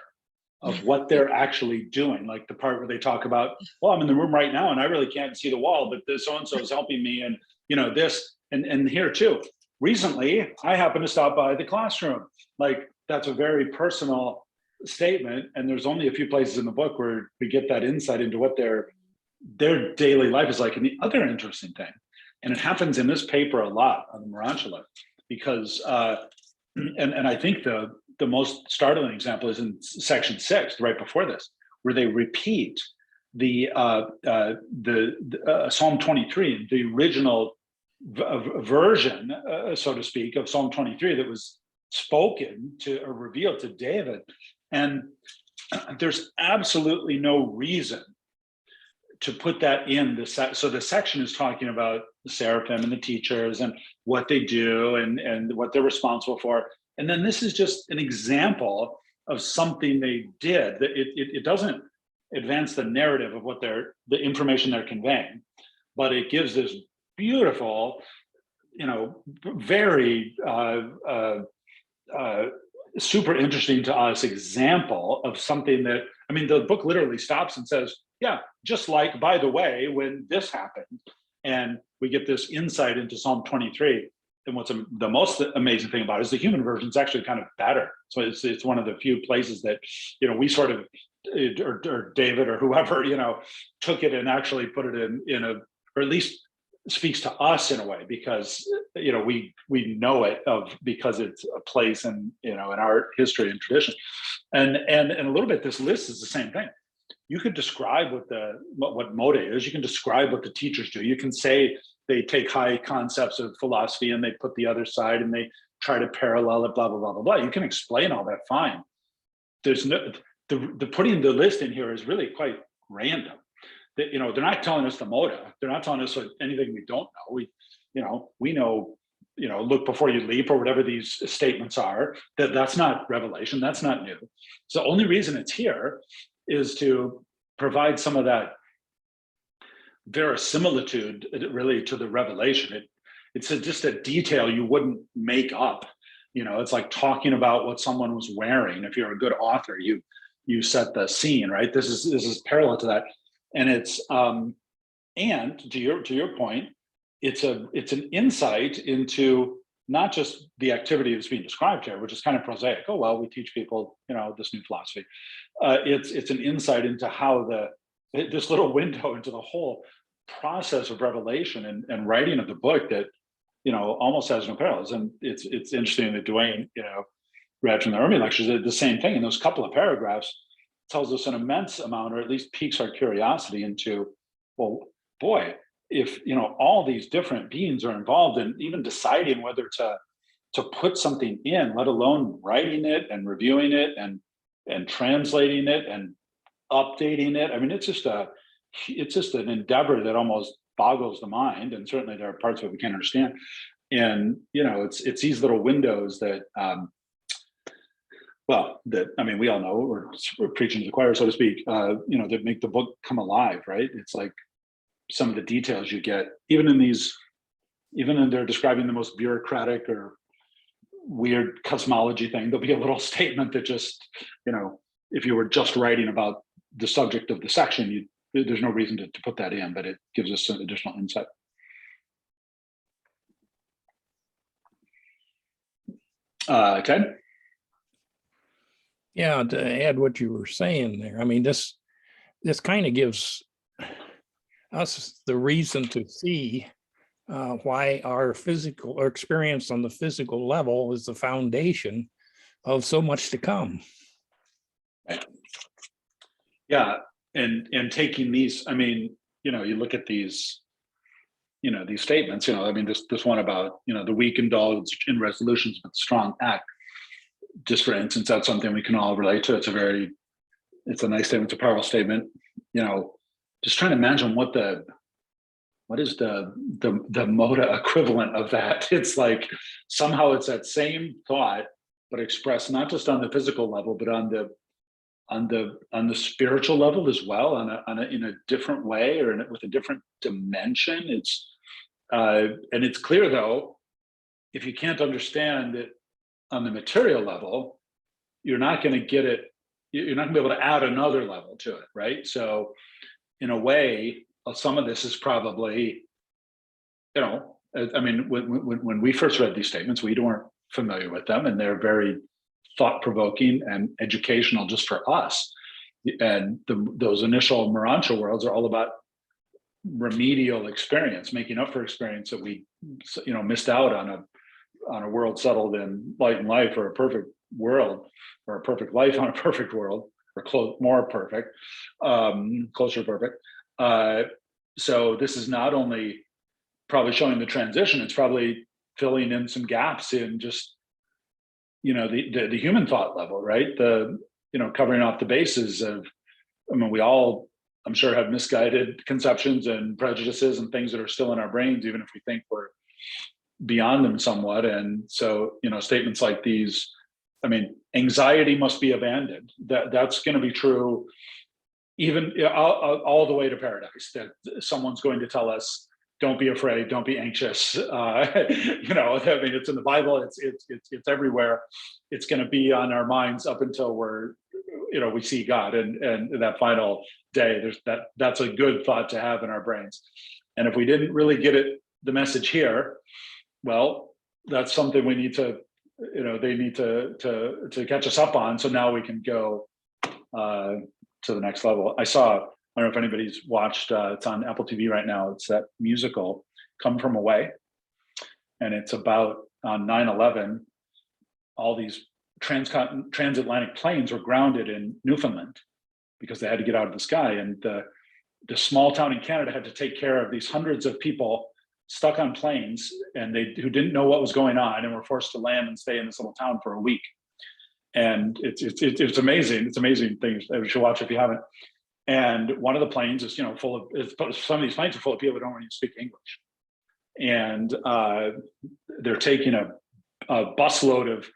of what they're actually doing. Like the part where they talk about, well, I'm in the room right now and I really can't see the wall, but this so-and-so is helping me. And, this, and here too. Recently, I happened to stop by the classroom. Like, that's a very personal statement. And there's only a few places in the book where we get that insight into what their daily life is like. And the other interesting thing, and it happens in this paper a lot on the morontia, because and I think the most startling example is in section 6, right before this, where they repeat the Psalm 23, the original version, so to speak, of Psalm 23 that was spoken to or revealed to David. And there's absolutely no reason to put that in so the section is talking about the seraphim and the teachers and what they do and what they're responsible for. And then this is just an example of something they did. It doesn't advance the narrative of what the information they're conveying, but it gives this beautiful, very super interesting to us example of something that, the book literally stops and says, yeah, just like, by the way, when this happened, and we get this insight into Psalm 23. And what's the most amazing thing about it is the human version is actually kind of better. So it's one of the few places that, we sort of, or David or whoever, took it and actually put it in a, or at least speaks to us in a way, because, we know it because it's a place in our history and tradition. And a little bit, this list is the same thing. You could describe what mota is. You can describe what the teachers do. You can say they take high concepts of philosophy and they put the other side and they try to parallel it, blah, blah, blah, blah, blah. You can explain all that fine. There's no, the putting the list in here is really quite random. They're not telling us the mota. They're not telling us anything we don't know. We know, look before you leap or whatever these statements are, that's not revelation. That's not new. So the only reason it's here is to provide some of that verisimilitude really to the revelation. It's just a detail you wouldn't make up. It's like talking about what someone was wearing. If you're a good author, you set the scene, right? This is parallel to that. And it's and to your point, it's an insight into not just the activity that's being described here, which is kind of prosaic. Oh, well, we teach people, this new philosophy. It's an insight into how this little window into the whole process of revelation and writing of the book that, almost has no parallels. And it's interesting that Dwayne, read from the Ermi lectures, the same thing in those couple of paragraphs tells us an immense amount, or at least piques our curiosity into, well, boy, if all these different beings are involved in even deciding whether to put something in, let alone writing it and reviewing it and translating it and updating it. It's just an endeavor that almost boggles the mind, and certainly there are parts of it we can't understand. And it's these little windows that we all know, we're preaching to the choir, so to speak, that make the book come alive, right? It's like some of the details you get, even in they're describing the most bureaucratic or weird cosmology thing, there'll be a little statement that just, if you were just writing about the subject of the section, there's no reason to put that in, but it gives us some additional insight. Ted? Yeah, to add what you were saying there, this kind of gives us the reason to see why our physical or experience on the physical level is the foundation of so much to come. Yeah, and taking these, you look at these, these statements, this one about, the weak indulge in resolutions, but the strong act. Just for instance, that's something we can all relate to. It's a nice statement. It's a powerful statement. Just trying to imagine what is the mota equivalent of that. It's like somehow it's that same thought but expressed not just on the physical level, but on the spiritual level as well, in a different way, or with a different dimension. And it's clear, though, if you can't understand it on the material level, you're not going to get it. You're not going to be able to add another level to it, right? So, in a way, some of this is probably, I mean, when we first read these statements, we weren't familiar with them, and they're very thought-provoking and educational just for us. And those initial morontia worlds are all about remedial experience, making up for experience that we, missed out on a world settled in light and life, or a perfect world, or a perfect life on a perfect world, or more perfect, closer to perfect. So this is not only probably showing the transition, it's probably filling in some gaps in just, the human thought level, right? Covering off the bases of, I mean, we all, I'm sure, have misguided conceptions and prejudices and things that are still in our brains, even if we think we're beyond them somewhat. And so, statements like these, I mean, anxiety must be abandoned. That's going to be true even all the way to paradise, that someone's going to tell us, don't be afraid, don't be anxious. I mean, it's in the Bible, it's everywhere. It's going to be on our minds up until we see God, and that final day. That's a good thought to have in our brains. And if we didn't really get the message here, well, that's something we need to, they need to catch us up on. So now we can go to the next level. I don't know if anybody's watched, it's on Apple TV right now. It's that musical, Come From Away. And it's about on 9/11, all these transatlantic planes were grounded in Newfoundland because they had to get out of the sky. And the small town in Canada had to take care of these hundreds of people stuck on planes, and who didn't know what was going on, and were forced to land and stay in this little town for a week. And it's amazing. It's amazing things. You should watch if you haven't. And one of the planes is, full of, some of these planes are full of people who don't even speak English. And they're taking a busload of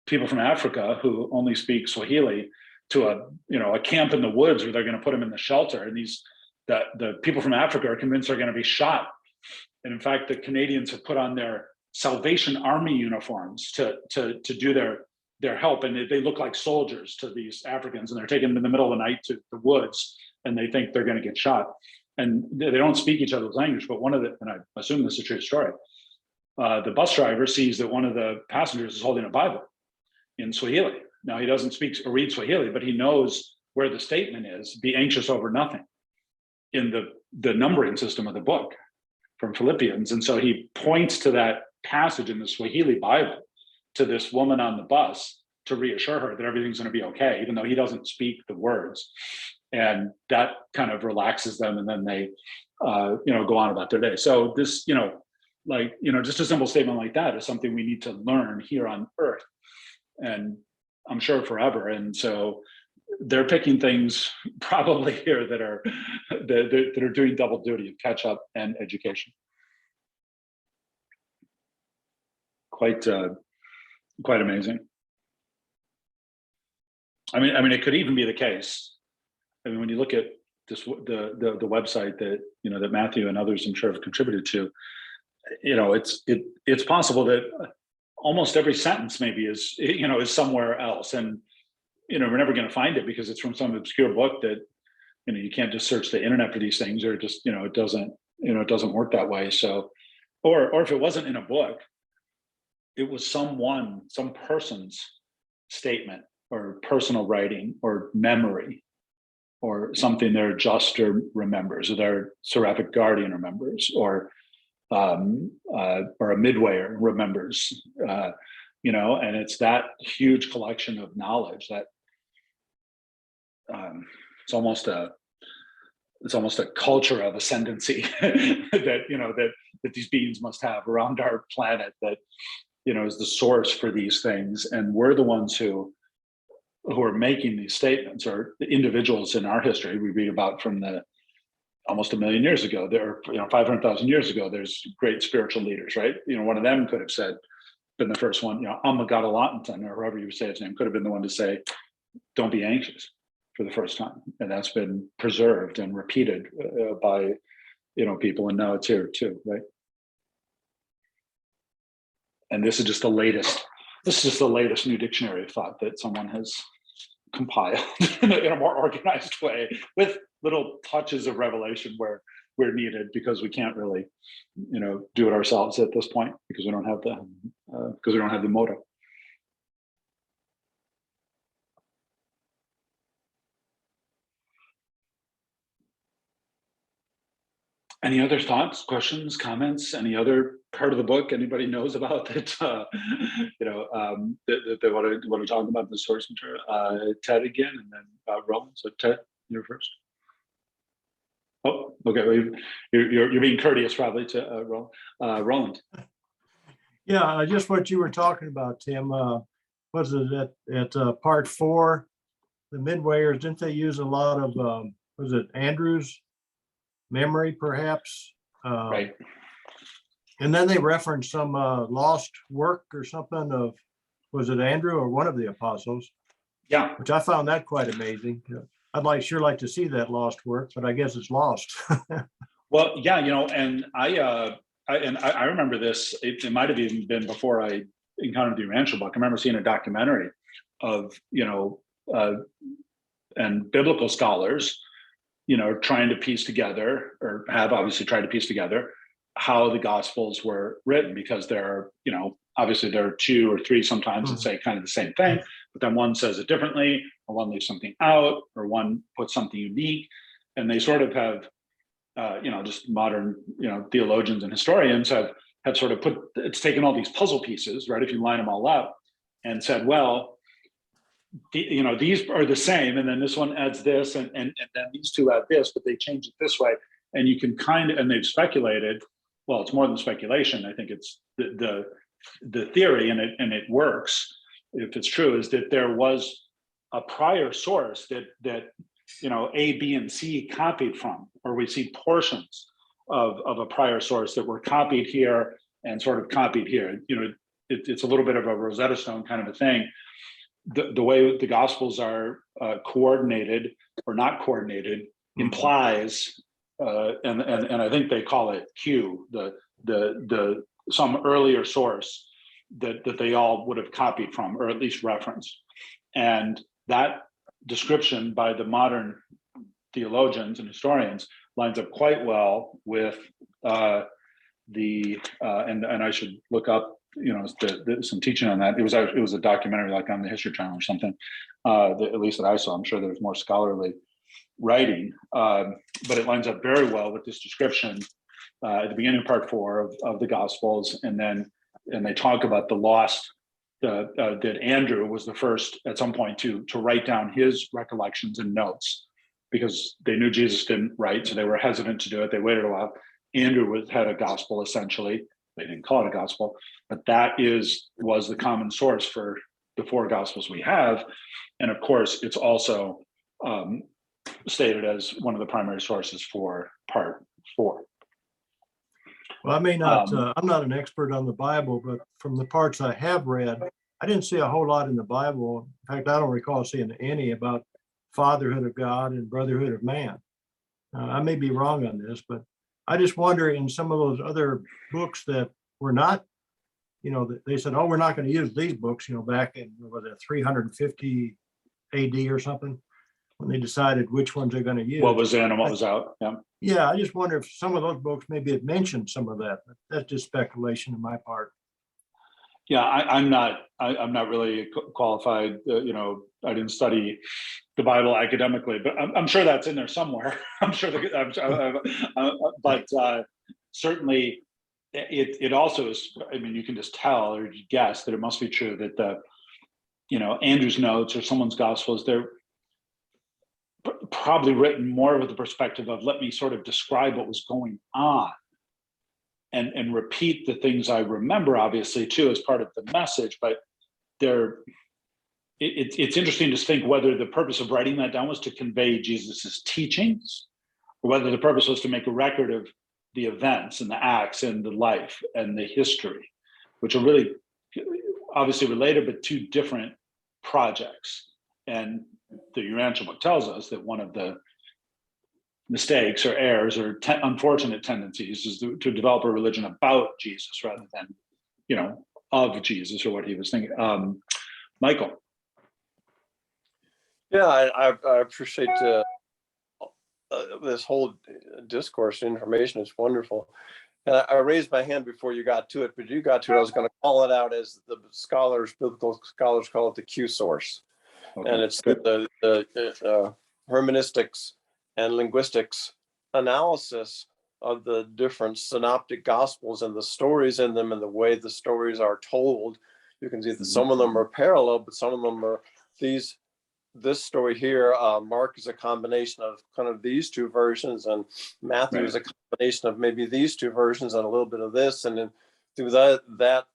people from Africa who only speak Swahili to a camp in the woods where they're going to put them in the shelter. And the people from Africa are convinced they're going to be shot. And in fact, the Canadians have put on their Salvation Army uniforms to do their help, and they look like soldiers to these Africans, and they're taken in the middle of the night to the woods, and they think they're going to get shot. And they don't speak each other's language, but and I assume this is a true story, the bus driver sees that one of the passengers is holding a Bible in Swahili. Now, he doesn't speak or read Swahili, but he knows where the statement is, be anxious over nothing, in the numbering system of the book from Philippians. And so he points to that passage in the Swahili Bible to this woman on the bus to reassure her that everything's going to be okay, even though he doesn't speak the words. And that kind of relaxes them, and then they go on about their day. So this, just a simple statement like that is something we need to learn here on Earth, and I'm sure forever. And so they're picking things probably here that are doing double duty of catch up and education. Quite amazing. I mean, it could even be the case. I mean, when you look at this, the website that that Matthew and others, I'm sure, have contributed to, it's possible that almost every sentence maybe is somewhere else, and we're never going to find it because it's from some obscure book that you can't just search the internet for these things, or just it doesn't work that way. So, or if it wasn't in a book, it was some person's statement or personal writing or memory, or something their adjuster remembers, or their seraphic guardian remembers, or a midwayer remembers, and it's that huge collection of knowledge that it's almost a culture of ascendancy that these beings must have around our planet, that is the source for these things. And we're the ones who are making these statements, or the individuals in our history we read about from almost 1 million years ago. There, 500,000 years ago, there's great spiritual leaders, right? One of them could have said, been the first one, Amagalantan, or however you say his name, could have been the one to say, don't be anxious for the first time. And that's been preserved and repeated by, people, and now it's here too, right? And this is just the latest new dictionary of thought that someone has compiled in a more organized way, with little touches of revelation where needed, because we can't really, do it ourselves at this point, because we don't have the mota. Any other thoughts, questions, comments? Any other part of the book anybody knows about that that they want to talk about the source material? Ted again, and then Roland. So Ted, you're first. Oh, okay. Well, you're being courteous, probably, to Roland. Yeah, just what you were talking about, Tim. Was it at part 4, the midwayers? Didn't they use a lot of was it Andrew's memory, perhaps? Right. And then they referenced some lost work or something of, was it Andrew or one of the apostles? Yeah. Which I found that quite amazing. I'd sure like to see that lost work, but I guess it's lost. Well, yeah, and I remember this. It might have even been before I encountered the Urantia Book. I remember seeing a documentary of and biblical scholars, trying to piece together, or have obviously tried to piece together, how the Gospels were written, because there are, obviously there are 2 or 3 sometimes that say kind of the same thing, but then one says it differently, or one leaves something out, or one puts something unique, and they sort of have, just modern, theologians and historians have sort of it's taken all these puzzle pieces, right? If you line them all up, and said, well, these are the same, and then this one adds this, and then these 2 add this, but they change it this way, and you can and they've speculated. Well, it's more than speculation. I think it's the theory, and it works if it's true, is that there was a prior source that A, B, and C copied from, or we see portions of a prior source that were copied here and sort of copied here. It's a little bit of a Rosetta Stone kind of a thing. The way the Gospels are coordinated or not coordinated implies, and I think they call it Q, the some earlier source that they all would have copied from, or at least referenced. And that description by the modern theologians and historians lines up quite well with and I should look up some teaching on that. It was a documentary, like on the History Channel or something, at least that I saw. I'm sure there's more scholarly writing, but it lines up very well with this description at the beginning of part 4 of the Gospels, and they talk about the lost. That Andrew was the first at some point to write down his recollections and notes, because they knew Jesus didn't write, so they were hesitant to do it. They waited a while. Andrew had a gospel, essentially. They didn't call it a gospel, but that was the common source for the 4 gospels we have. And of course, it's also stated as one of the primary sources for part 4. Well, I may not, I'm not an expert on the Bible, but from the parts I have read, I didn't see a whole lot in the Bible. In fact, I don't recall seeing any about fatherhood of God and brotherhood of man. I may be wrong on this, but I just wonder, in some of those other books that were not, they said, oh, we're not going to use these books, back in, was it 350 AD or something, when they decided which ones they're going to use. What was in and what was out. Yeah. Yeah, I just wonder if some of those books maybe had mentioned some of that. But that's just speculation on my part. Yeah, I'm not really qualified. I didn't study the Bible academically, but I'm sure that's in there somewhere. I'm sure, but certainly it also is. I mean, you can just tell or guess that it must be true that Andrew's notes or someone's Gospels, they're probably written more with the perspective of, let me sort of describe what was going on and repeat the things I remember, obviously, too, as part of the message. But it's interesting to think whether the purpose of writing that down was to convey Jesus's teachings, or whether the purpose was to make a record of the events and the acts and the life and the history, which are really obviously related, but two different projects. And the Urantia Book tells us that one of the mistakes or errors or unfortunate tendencies is to develop a religion about Jesus rather than, of Jesus or what he was thinking. Michael. Yeah, I appreciate this whole discourse. Information is wonderful. And I raised my hand before you got to it, but you got to it. I was going to call it out as the biblical scholars call it the Q source. Okay, and it's the hermeneutics and linguistics analysis of the different synoptic gospels and the stories in them and the way the stories are told. You can see that some of them are parallel, but some of them are this story here. Mark is a combination of kind of these two versions, and Matthew is a combination of maybe these two versions and a little bit of this. And then through that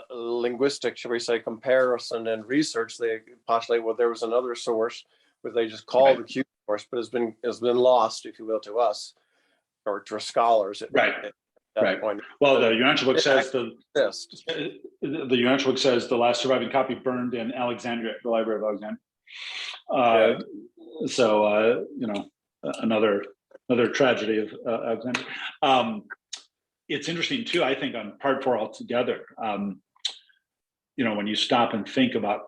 linguistic, shall we say, comparison and research, they postulate, well, there was another source where they just call the Q source, but has been lost, if you will, to us or to scholars at that point. Well, the Urantia Book says the Urantia Book says the last surviving copy burned in Alexandria, the Library of Alexandria. So another tragedy of Alexandria. It's interesting too, I think, on part 4 altogether. When you stop and think about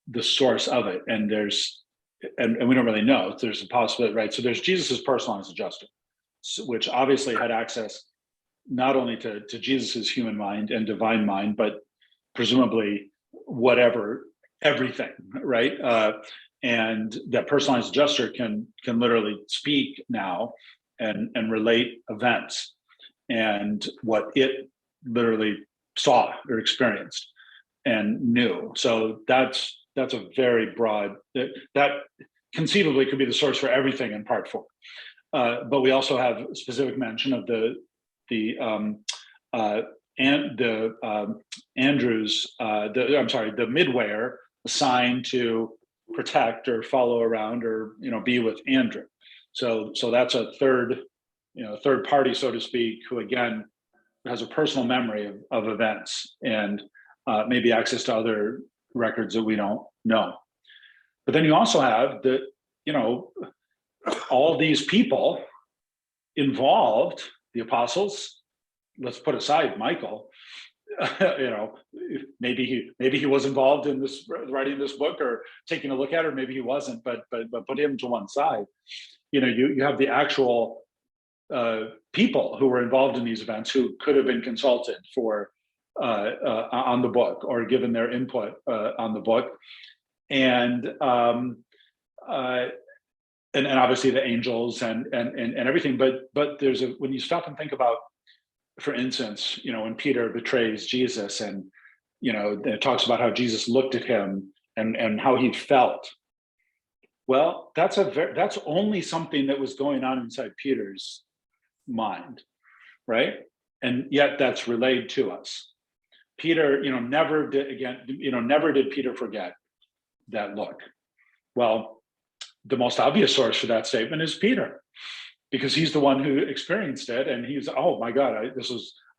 the source of it, and we don't really know. There's a possibility, right? So there's Jesus's personalized adjuster, which obviously had access not only to Jesus's human mind and divine mind, but presumably everything, right? And that personalized adjuster can literally speak now and relate events and what it literally saw or experienced and knew. So that's a very broad, that conceivably could be the source for everything in part 4. But we also have specific mention of the midwayer assigned to protect or follow around or be with Andrew. So that's a third party, so to speak, who again has a personal memory of events and maybe access to other records that we don't know. But then you also have all these people involved, the apostles. Let's put aside Michael. Maybe he was involved in this writing this book or taking a look at it, or maybe he wasn't. But put him to one side. You have the actual people who were involved in these events who could have been consulted for on the book or given their input on the book, and obviously the angels and everything. But when you stop and think about, for instance, when Peter betrays Jesus and it talks about how Jesus looked at him and how he felt. Well, that's only something that was going on inside Peter's mind, right? And yet that's relayed to us. Peter, never did Peter forget that look. Well, the most obvious source for that statement is Peter, because he's the one who experienced it, and he's, oh my God,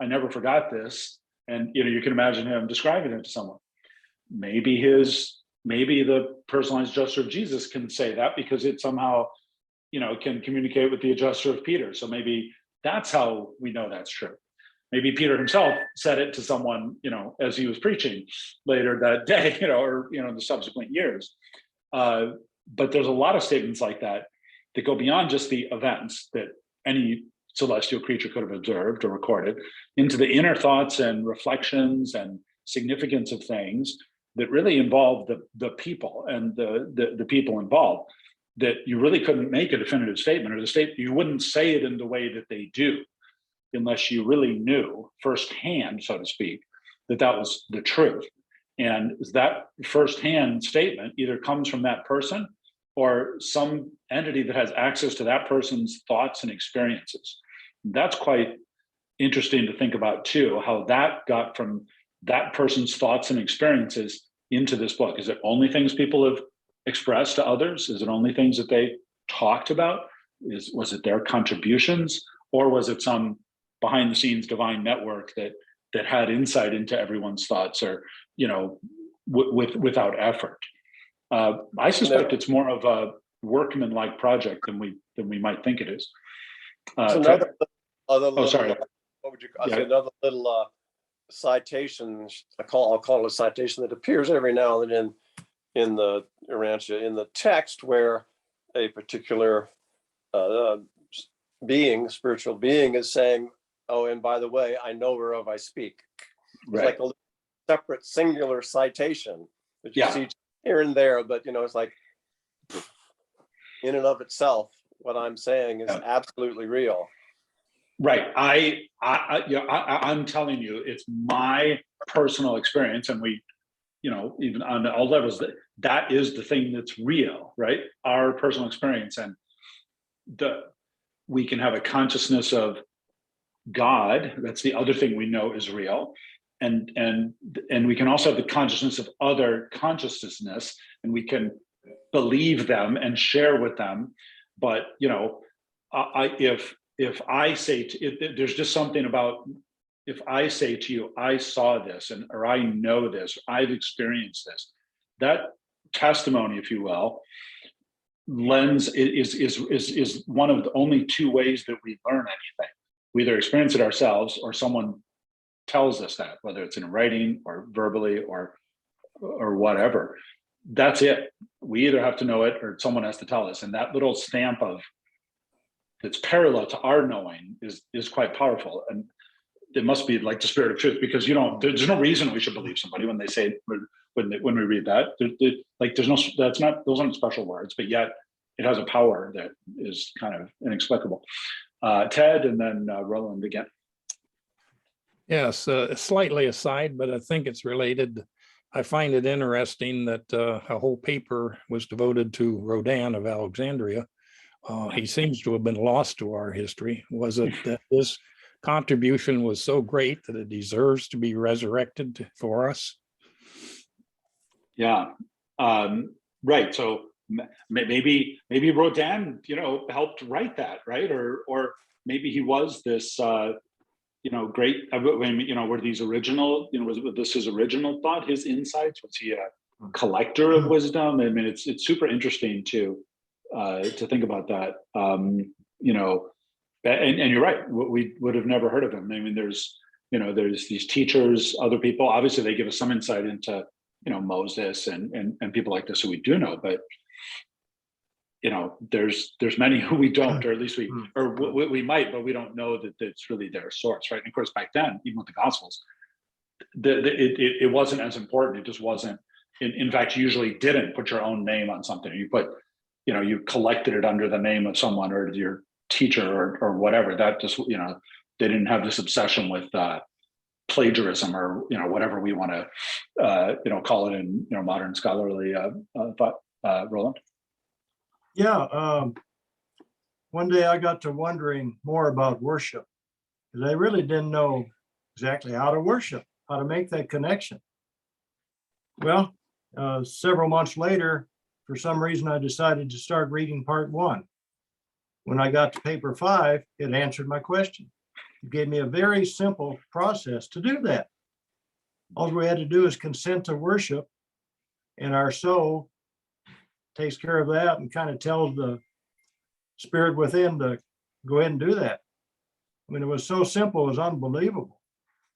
I never forgot this. And you can imagine him describing it to someone. Maybe the personalized adjuster of Jesus can say that because it somehow, can communicate with the adjuster of Peter. So maybe that's how we know that's true. Maybe Peter himself said it to someone, as he was preaching later that day, or in the subsequent years. But there's a lot of statements like that go beyond just the events that any celestial creature could have observed or recorded into the inner thoughts and reflections and significance of things that really involve the people and the people involved, that you really couldn't make a definitive statement, or you wouldn't say it in the way that they do unless you really knew firsthand, so to speak, that was the truth. And that firsthand statement either comes from that person or some entity that has access to that person's thoughts and experiences. That's quite interesting to think about too, how that got from that person's thoughts and experiences into this book. Is it only things people have expressed to others? Is it only things that they talked about? Was it their contributions, or was it some behind the scenes divine network that that had insight into everyone's thoughts, or without effort. I suspect it's more of a workman-like project than we might think it is. It's another sorry. What would you? I say another little citation. I'll call it a citation that appears every now and then in the Urantia, in the text, where a particular spiritual being, is saying, "Oh, and by the way, I know whereof I speak." It's like a separate singular citation that you see here and there, but it's like, in and of itself, what I'm saying is absolutely real. Right. I'm telling you, it's my personal experience, and we, even on all levels, that is the thing that's real, right? Our personal experience, and we can have a consciousness of God. That's the other thing we know is real, and we can also have the consciousness of other consciousness, and we can believe them and share with them. But if I say there's just something about, if I say to you, I saw this, or I know this, I've experienced this, that testimony, if you will, is one of the only two ways that we learn anything. We either experience it ourselves, or someone tells us that, whether it's in writing or verbally or whatever. That's it. We either have to know it, or someone has to tell us. And that little stamp of that's parallel to our knowing is quite powerful. And it must be like the spirit of truth, because there's no reason we should believe somebody when they say, when we read that, those aren't special words, but yet it has a power that is kind of inexplicable. Ted, and then Roland again. Yes, slightly aside, but I think it's related. I find it interesting that a whole paper was devoted to Rodin of Alexandria. He seems to have been lost to our history. Was it that his contribution was so great that it deserves to be resurrected for us? Yeah, right. So maybe Rodin, helped write that, right? Or maybe he was this, great. Were these original? Was this his original thought? His insights? Was he a collector of wisdom? I mean, it's super interesting to think about that. And you're right. We would have never heard of him. I mean, there's these teachers, other people. Obviously, they give us some insight into Moses and people like this who we do know, but there's many who we don't, or at least we might, but we don't know that it's really their source, right? And of course, back then, even with the Gospels, it wasn't as important. It just wasn't. In fact, you usually didn't put your own name on something. You put, you collected it under the name of someone or your teacher or whatever. That just, they didn't have this obsession with plagiarism or whatever we want to call it in modern scholarly thought. Roland. Yeah, one day I got to wondering more about worship, because I really didn't know exactly how to worship, how to make that connection. Well, several months later, for some reason, I decided to start reading part 1. When I got to paper 5, it answered my question. It gave me a very simple process to do that. All we had to do is consent to worship, and our soul takes care of that and kind of tells the spirit within to go ahead and do that. I mean, it was so simple, it was unbelievable.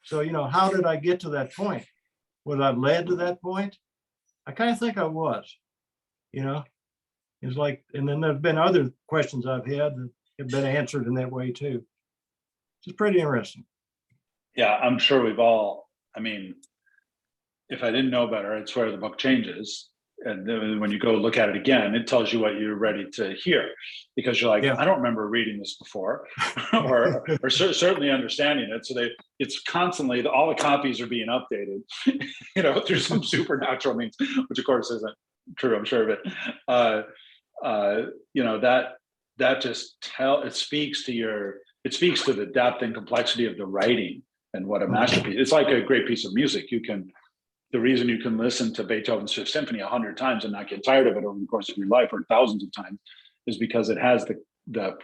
So, how did I get to that point? Was I led to that point? I kind of think I was, It's like, and then there's been other questions I've had that have been answered in that way too. It's pretty interesting. Yeah, I'm sure we've all, if I didn't know better, I'd swear the book changes. And then when you go look at it again, it tells you what you're ready to hear, because you're like, I don't remember reading this before, or certainly understanding it. So it's constantly, all the copies are being updated, through some supernatural means, which of course isn't true, I'm sure of it. That just it speaks to the depth and complexity of the writing and what a masterpiece. It's like a great piece of music. The reason you can listen to Beethoven's Fifth Symphony 100 times and not get tired of it over the course of your life, or thousands of times, is because it has the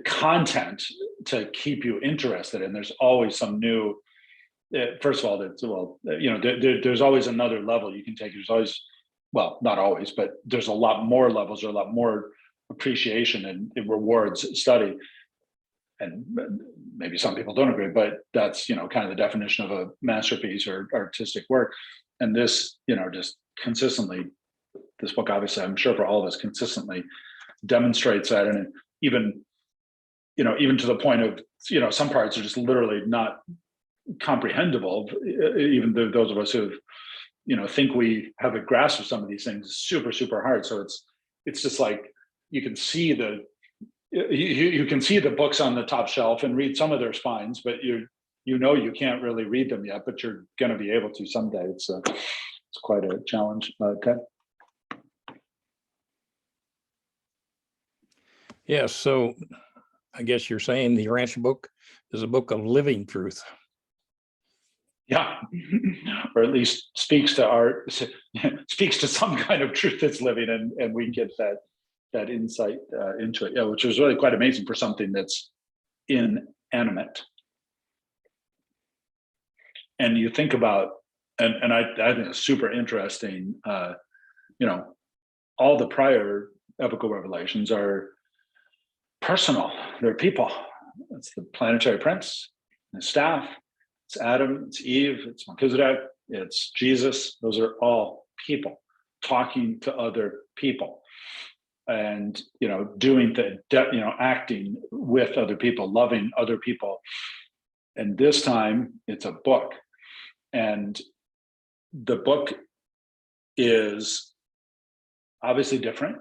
content to keep you interested. And there's always some new first of all, there's always another level you can take. There's always, well, not always, but there's a lot more levels or a lot more appreciation and it rewards study. And maybe some people don't agree, but that's, kind of the definition of a masterpiece or artistic work. And this, just consistently, this book, obviously, I'm sure for all of us, consistently demonstrates that. And even to the point of, some parts are just literally not comprehensible, even those of us who, think we have a grasp of some of these things. Super, super hard. So it's just like, you can see you can see the books on the top shelf and read some of their spines, but you can't really read them yet, but you're going to be able to someday. It's quite a challenge. Okay. Yes, so I guess you're saying the Urantia book is a book of living truth. Yeah, or at least speaks to some kind of truth that's living, and we get that insight into it. Yeah, which was really quite amazing for something that's inanimate. And you think about, and I think it's super interesting. All the prior epical revelations are personal. They're people. It's the planetary prince, the staff. It's Adam, it's Eve, it's Melchizedek, it's Jesus. Those are all people talking to other people, and doing acting with other people, loving other people. And this time, it's a book, and the book is obviously different,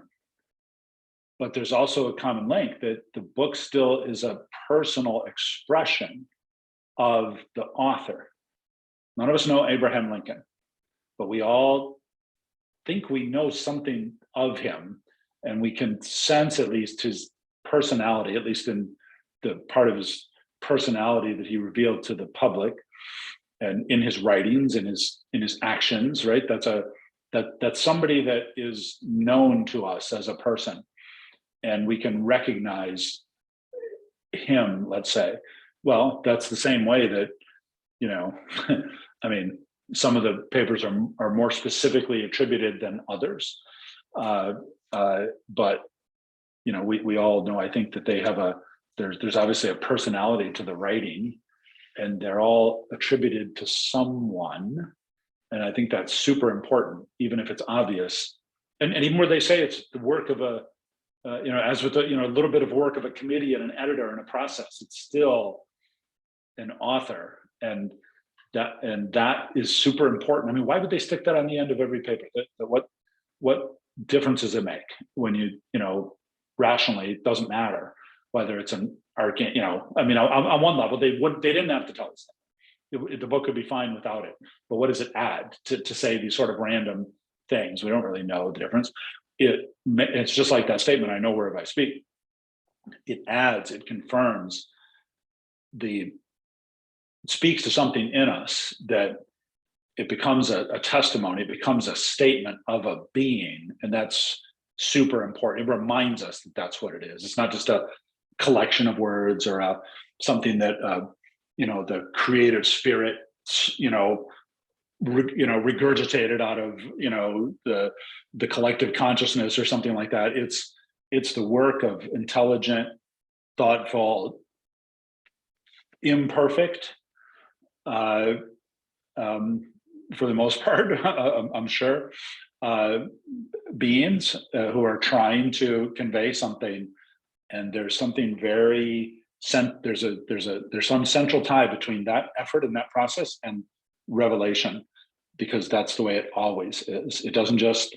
but there's also a common link that the book still is a personal expression of the author. None of us know Abraham Lincoln, but we all think we know something of him, and we can sense at least his personality, at least in the part of his personality that he revealed to the public, and in his writings, in his actions. Right? That's somebody that is known to us as a person, and we can recognize him. Let's say. Well, that's the same way that, I mean, some of the papers are more specifically attributed than others. But, we all know, I think, that they have there's obviously a personality to the writing, and they're all attributed to someone. And I think that's super important, even if it's obvious. And even where they say it's the work of as with a little bit of work of a committee and an editor and a process, it's still an author, and that is super important. I mean, why would they stick that on the end of every paper? What difference does it make when rationally it doesn't matter whether it's an arcane, I mean, on one level they didn't have to tell us that. The book could be fine without it, but what does it add to say these sort of random things? We don't really know the difference. It's just like that statement, I know wherever I speak. It confirms speaks to something in us, that it becomes a testimony, it becomes a statement of a being, and that's super important. It reminds us that that's what it is. It's not just a collection of words or something that the creative spirit regurgitated out of the collective consciousness or something like that. It's the work of intelligent, thoughtful, imperfect, for the most part, I'm sure, beings who are trying to convey something, and there's something there's some central tie between that effort and that process and revelation, because that's the way it always is. It doesn't just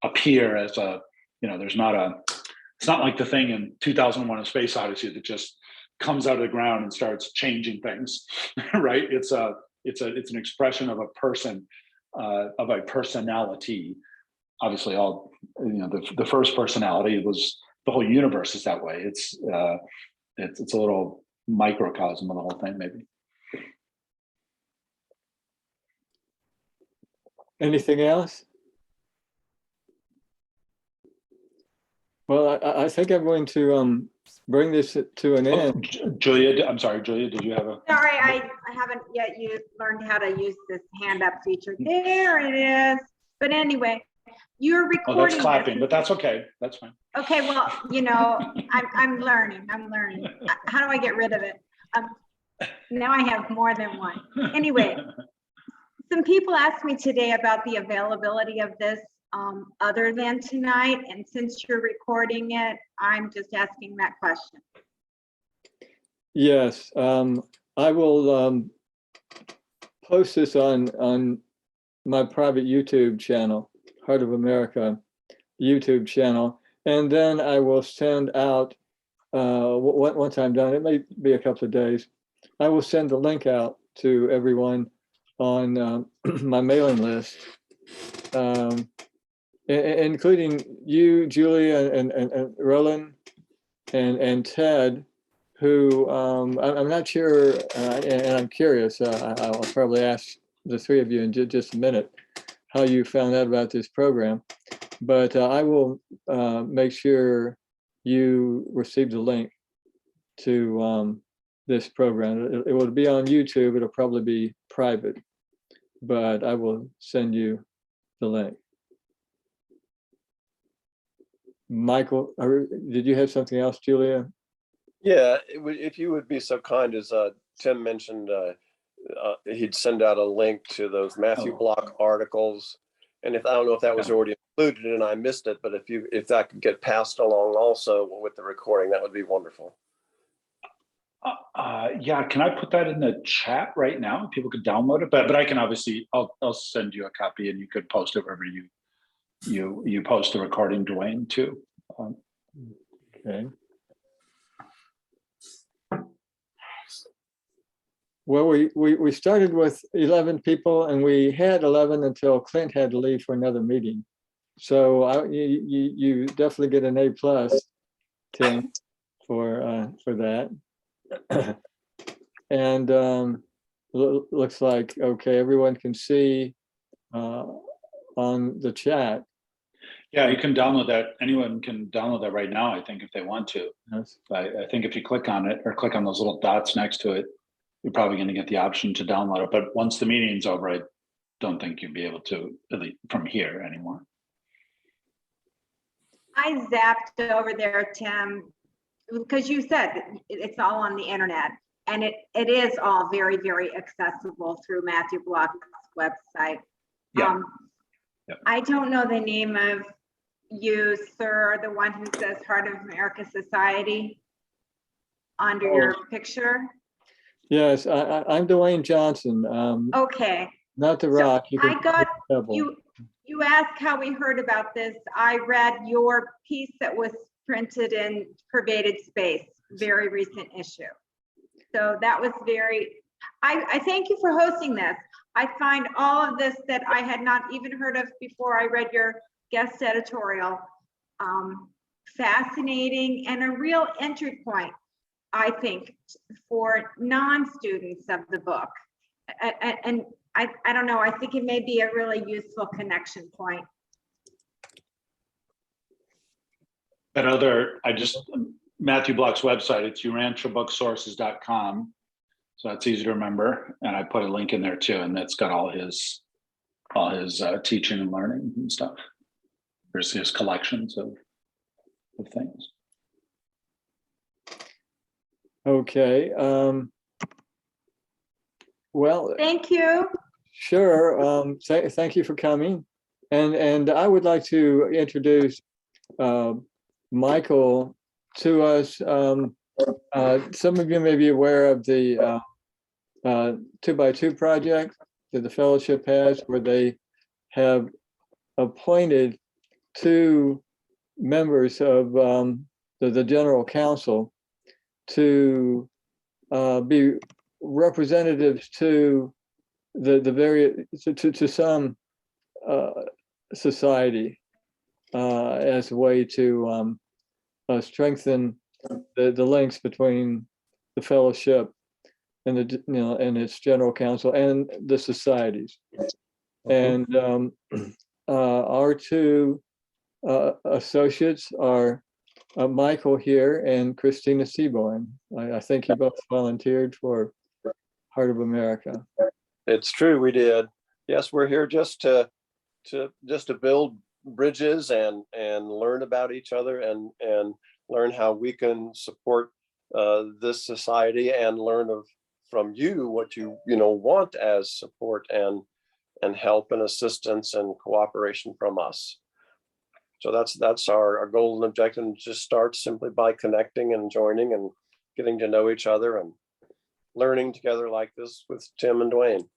appear as it's not like the thing in 2001: A Space Odyssey that just comes out of the ground and starts changing things, right? It's an expression of a person, of a personality. Obviously, the first personality was, the whole universe is that way. It's a little microcosm of the whole thing, maybe. Anything else? Well, I think I'm going to bring this to an Oh, end. Julia, I'm sorry, Julia, did you have a? Sorry, I haven't yet learned how to use this hand up feature. There it is. But anyway, you're Oh, recording. that's clapping, this. but that's okay. That's fine. Okay, well, I'm learning. How do I get rid of it? Now I have more than one. Anyway, some people asked me today about the availability of this other than tonight. And since you're recording it, I'm just asking that question. Yes, I will post this on my private YouTube channel, Heart of America YouTube channel, and then I will send out, once I'm done, it may be a couple of days, I will send the link out to everyone on my mailing list, including you, Julia, and Roland, and Ted, who I'm not sure, and I'm curious, I'll probably ask the three of you in just a minute how you found out about this program, but I will make sure you receive the link to this program. It will be on YouTube. It'll probably be private, but I will send you the link. Michael, did you have something else, Julia? Yeah, if you would be so kind, as Tim mentioned, he'd send out a link to those Matthew Block articles. And I don't know if that was already included and I missed it, but if that could get passed along also with the recording, that would be wonderful. Yeah, can I put that in the chat right now? People could download it, but I can obviously, I'll send you a copy and you could post it wherever you post the recording, Dwayne, too. Okay. Well, we started with 11 people, and we had 11 until Clint had to leave for another meeting. So you definitely get an A+, Tim, for that. And looks like okay, everyone can see on the chat. Yeah, you can download that. Anyone can download that right now, I think, if they want to. Yes. I think if you click on it or click on those little dots next to it, you're probably going to get the option to download it. But once the meeting's over, I don't think you'll be able to, at least from here anymore. I zapped over there, Tim, because you said it's all on the internet, and it is all very, very accessible through Matthew Block's website. Yeah. I don't know the name of you, sir, the one who says Heart of America Society under your picture. Yes, I'm Dwayne Johnson. Okay. Not the rock. So I got you asked how we heard about this. I read your piece that was printed in Pervaded Space, very recent issue. So that was I thank you for hosting this. I find all of this that I had not even heard of before I read your guest editorial fascinating and a real entry point, I think, for non-students of the book. And I don't know, I think it may be a really useful connection point. Matthew Block's website, it's urantiabooksources.com. So that's easy to remember. And I put a link in there too, and that's got all his teaching and learning and stuff. There's his collections of things. Okay. Well, thank you. Sure. Thank you for coming. And I would like to introduce Michael to us. Some of you may be aware of the 2x2 project that the fellowship has, where they have appointed 2 members of the general council to be representatives to the various to some society as a way to strengthen the links between the fellowship and and its general council and the societies. And our 2 associates are Michael here and Christina Seaborn. I think you both volunteered for Heart of America. It's true, we did. Yes, we're here just to build bridges and learn about each other and learn how we can support this society and learn from you what you want as support and help and assistance and cooperation from us. So that's our goal and objective, and just starts simply by connecting and joining and getting to know each other and learning together like this with Tim and Dwayne.